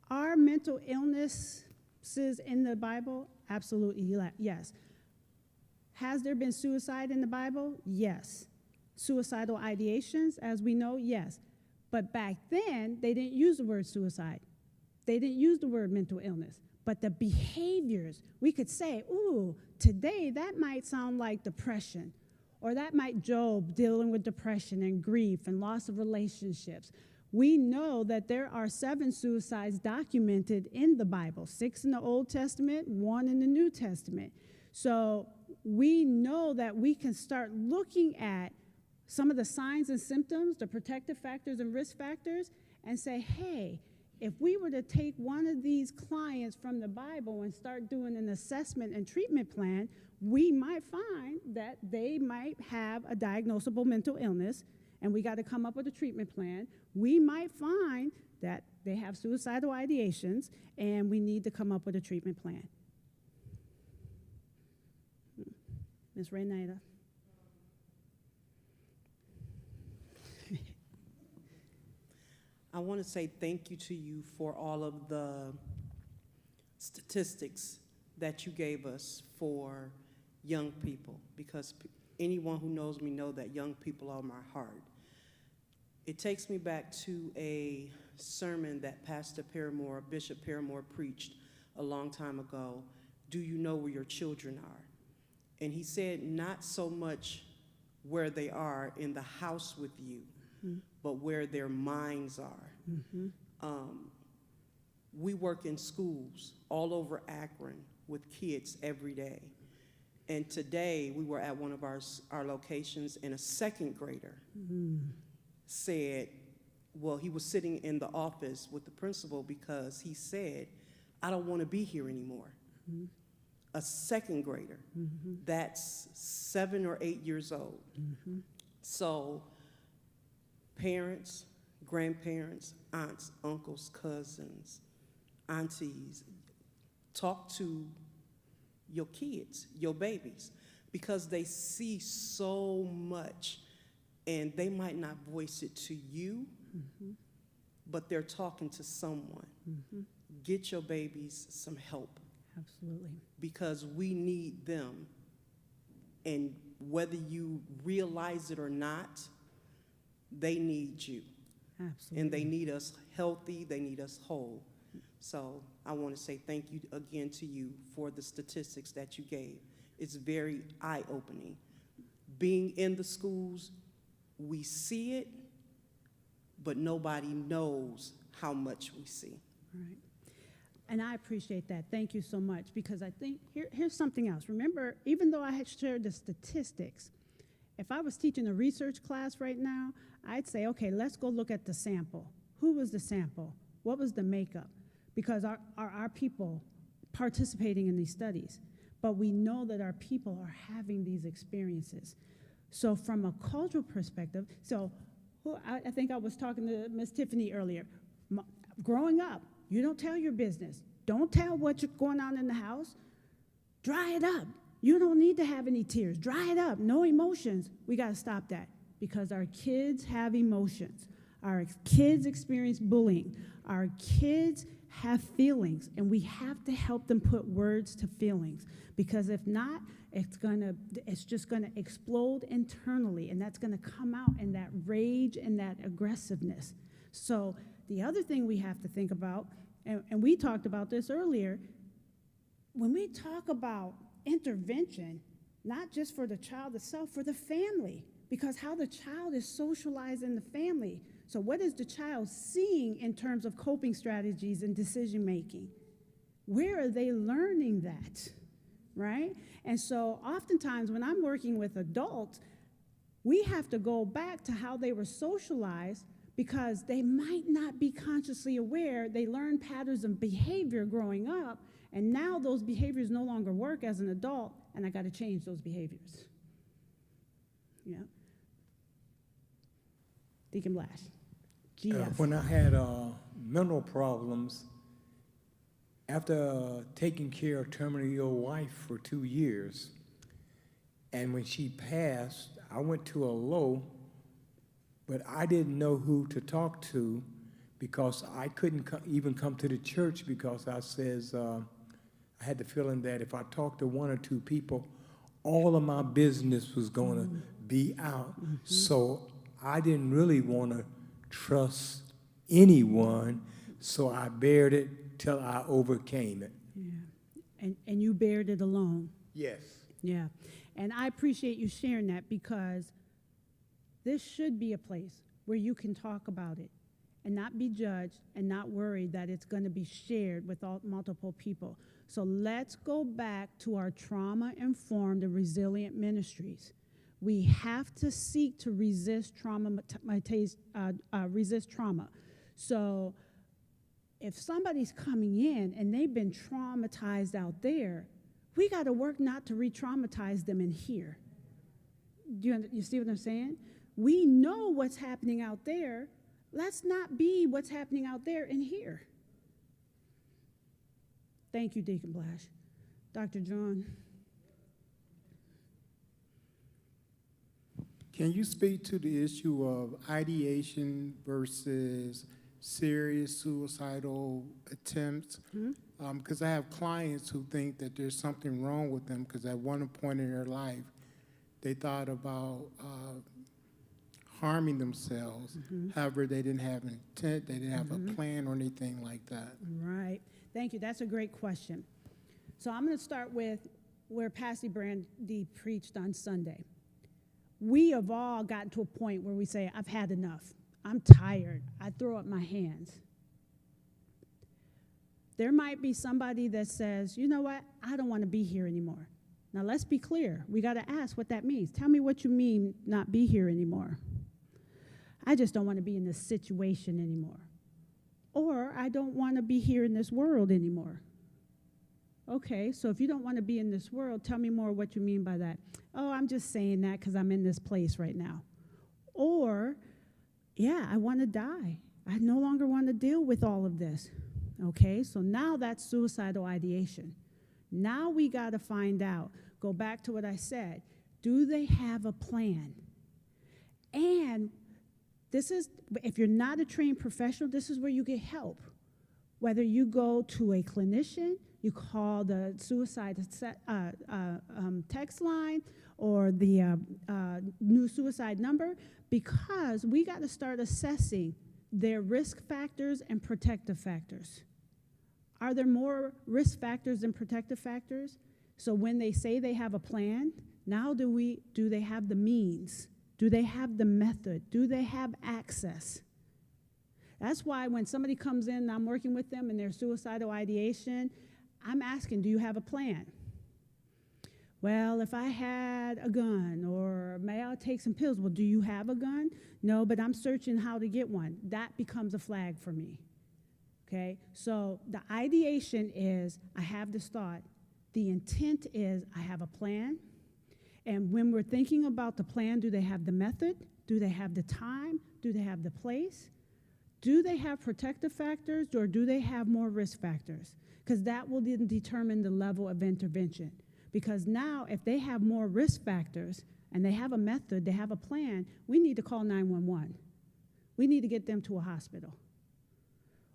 Speaker 1: are mental illnesses in the Bible? Absolutely, yes. Has there been suicide in the Bible? Yes. Suicidal ideations, as we know, yes. But back then, they didn't use the word suicide. They didn't use the word mental illness. But the behaviors, we could say, ooh, today that might sound like depression. Or that might Job dealing with depression and grief and loss of relationships. We know that there are 7 suicides documented in the Bible, 6 in the Old Testament, 1 in the New Testament. So we know that we can start looking at some of the signs and symptoms, the protective factors and risk factors, and say, hey, if we were to take one of these clients from the Bible and start doing an assessment and treatment plan, we might find that they might have a diagnosable mental illness, and we got to come up with a treatment plan. We might find that they have suicidal ideations, and we need to come up with a treatment plan. Ms. Renata.
Speaker 4: I want to say thank you to you for all of the statistics that you gave us for young people, because anyone who knows me know that young people are my heart. It takes me back to a sermon that Bishop Paramore preached a long time ago, "Do you know where your children are?" And he said not so much where they are in the house with you, but where their minds are. We work in schools all over Akron with kids every day. And today we were at one of our locations, and a second grader said, well, he was sitting in the office with the principal because he said, I don't want to be here anymore. A second grader, that's 7 or 8 years old. So parents, grandparents, aunts, uncles, cousins, aunties, talk to your kids, your babies, because they see so much, and they might not voice it to you, but they're talking to someone. Get your babies some help.
Speaker 1: Absolutely.
Speaker 4: Because we need them, and whether you realize it or not, they need you.
Speaker 1: Absolutely.
Speaker 4: And they need us healthy, they need us whole. So I want to say thank you again to you for the statistics that you gave. It's very eye-opening. Being in the schools, we see it, but nobody knows how much we see.
Speaker 1: Right. And I appreciate that. Thank you so much, because I think here's something else. Remember, even though I had shared the statistics, if I was teaching a research class right now, I'd say, okay, let's go look at the sample. Who was the sample? What was the makeup? Because are our people participating in these studies? But we know that our people are having these experiences. So from a cultural perspective, I think I was talking to Ms. Tiffany earlier. Growing up, you don't tell your business. Don't tell what's going on in the house. Dry it up. You don't need to have any tears. Dry it up. No emotions. We got to stop that, because our kids have emotions. Our kids experience bullying. Our kids have feelings, and we have to help them put words to feelings, because if not, it's just gonna explode internally, and that's gonna come out in that rage and that aggressiveness. So the other thing we have to think about, and we talked about this earlier, when we talk about intervention, not just for the child itself, for the family, because how the child is socialized in the family. So what is the child seeing in terms of coping strategies and decision making? Where are they learning that, right? And so oftentimes when I'm working with adults, we have to go back to how they were socialized, because they might not be consciously aware. They learn patterns of behavior growing up, and now those behaviors no longer work as an adult, and I got to change those behaviors. Yeah. Deacon Blash. GF.
Speaker 5: When I had mental problems, after taking care of terminally ill wife for 2 years, and when she passed, I went to a low, but I didn't know who to talk to because I couldn't even come to the church because I says, I had the feeling that if I talked to 1 or 2 people, all of my business was going to be out. So I didn't really want to trust anyone, so I bared it till I overcame it.
Speaker 1: Yeah. And you bared it alone.
Speaker 5: Yes.
Speaker 1: Yeah. And I appreciate you sharing that because this should be a place where you can talk about it and not be judged and not worried that it's going to be shared with multiple people. So let's go back to our trauma-informed and resilient ministries. We have to seek to resist resist trauma. So if somebody's coming in and they've been traumatized out there, we got to work not to re-traumatize them in here. You see what I'm saying? We know what's happening out there. Let's not be what's happening out there in here. Thank you, Deacon Blash. Dr. John.
Speaker 6: Can you speak to the issue of ideation versus serious suicidal attempts? Because I have clients who think that there's something wrong with them because at one point in their life, they thought about harming themselves. However, they didn't have an intent, they didn't have a plan or anything like that.
Speaker 1: Right. Thank you. That's a great question. So I'm going to start with where Pastor Brandy preached on Sunday. We have all gotten to a point where we say, I've had enough. I'm tired. I throw up my hands. There might be somebody that says, you know what? I don't want to be here anymore. Now, let's be clear. We got to ask what that means. Tell me what you mean not be here anymore. I just don't want to be in this situation anymore. Or I don't want to be here in this world anymore. Okay, so if you don't want to be in this world, tell me more what you mean by that. Oh, I'm just saying that because I'm in this place right now. Or, yeah, I want to die. I no longer want to deal with all of this. Okay, so now that's suicidal ideation. Now we got to find out, go back to what I said, do they have a plan? And this is, if you're not a trained professional, this is where you get help. Whether you go to a clinician, you call the suicide text line or the new suicide number, because we got to start assessing their risk factors and protective factors. Are there more risk factors than protective factors? So when they say they have a plan, now do they have the means? Do they have the method? Do they have access? That's why when somebody comes in and I'm working with them and their suicidal ideation, I'm asking, do you have a plan? Well, if I had a gun, or may I take some pills? Well, do you have a gun? No, but I'm searching how to get one. That becomes a flag for me. Okay? So the ideation is, I have this thought. The intent is, I have a plan. And when we're thinking about the plan, do they have the method? Do they have the time? Do they have the place? Do they have protective factors, or do they have more risk factors? Because that will then determine the level of intervention. Because now, if they have more risk factors, and they have a method, they have a plan, we need to call 911. We need to get them to a hospital.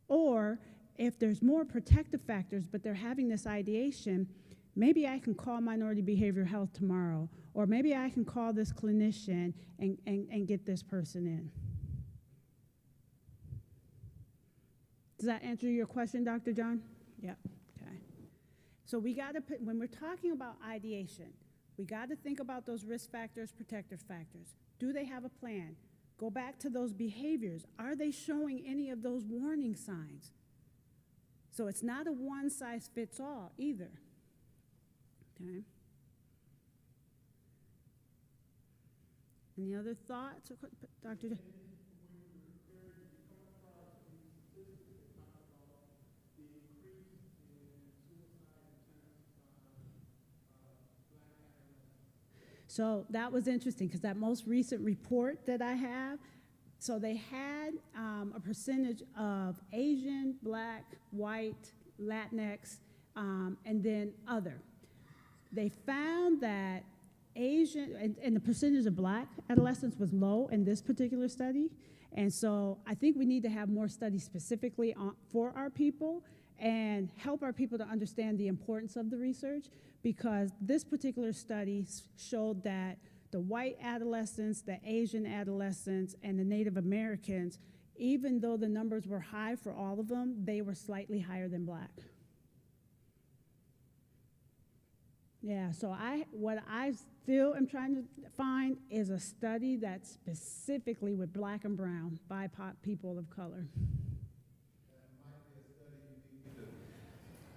Speaker 1: Or, if there's more protective factors, but they're having this ideation, maybe I can call Minority Behavioral Health tomorrow, or maybe I can call this clinician and get this person in. Does that answer your question, Dr. John? Yeah, okay. So we got to put, when we're talking about ideation, we got to think about those risk factors, protective factors. Do they have a plan? Go back to those behaviors. Are they showing any of those warning signs? So it's not a one-size-fits-all either. Okay. Any other thoughts, Dr. So that was interesting, because that most recent report that I have, so they had a percentage of Asian, Black, white, Latinx, and then other. They found that Asian, and the percentage of Black adolescents was low in this particular study. And so I think we need to have more studies specifically for our people and help our people to understand the importance of the research, because this particular study showed that the white adolescents, the Asian adolescents, and the Native Americans, even though the numbers were high for all of them, they were slightly higher than Black. Yeah, so what I still am trying to find is a study that's specifically with Black and brown, BIPOC people of color.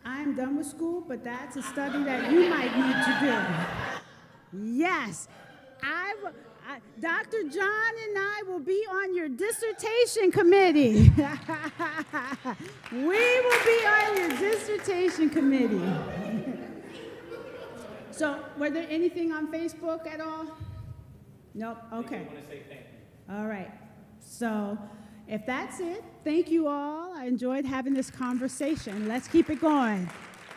Speaker 1: I'm done with school, but that's a study that you might need to do. Yes, Dr. John and I will be on your dissertation committee. We will be on your dissertation committee. So, were there anything on Facebook at all? Nope, okay. I want to say thank you. All right, so if that's it, thank you all. I enjoyed having this conversation. Let's keep it going.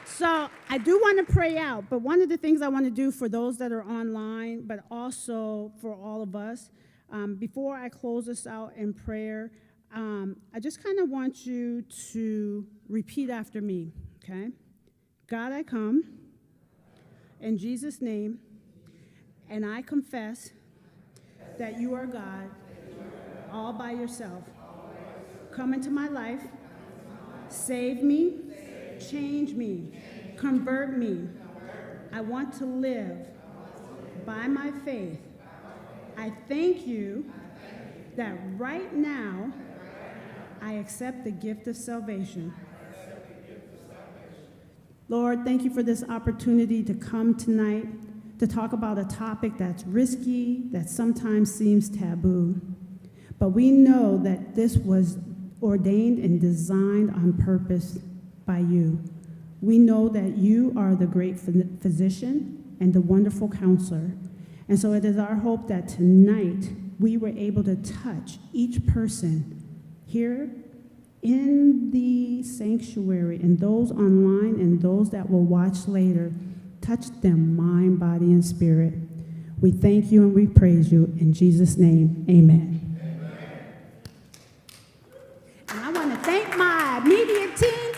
Speaker 1: So, I do want to pray out, but one of the things I want to do for those that are online, but also for all of us, before I close this out in prayer, I just kind of want you to repeat after me, okay? God, I come in Jesus' name, and I confess that you are God all by yourself. Come into my life, save me, change me, convert me. I want to live by my faith. I thank you that right now I accept the gift of salvation. Lord, thank you for this opportunity to come tonight to talk about a topic that's risky, that sometimes seems taboo. But we know that this was ordained and designed on purpose by you. We know that you are the great physician and the wonderful counselor. And so it is our hope that tonight we were able to touch each person here in the sanctuary, and those online and those that will watch later, touch them mind, body, and spirit. We thank you and we praise you. In Jesus' name, amen. And I want to thank my media team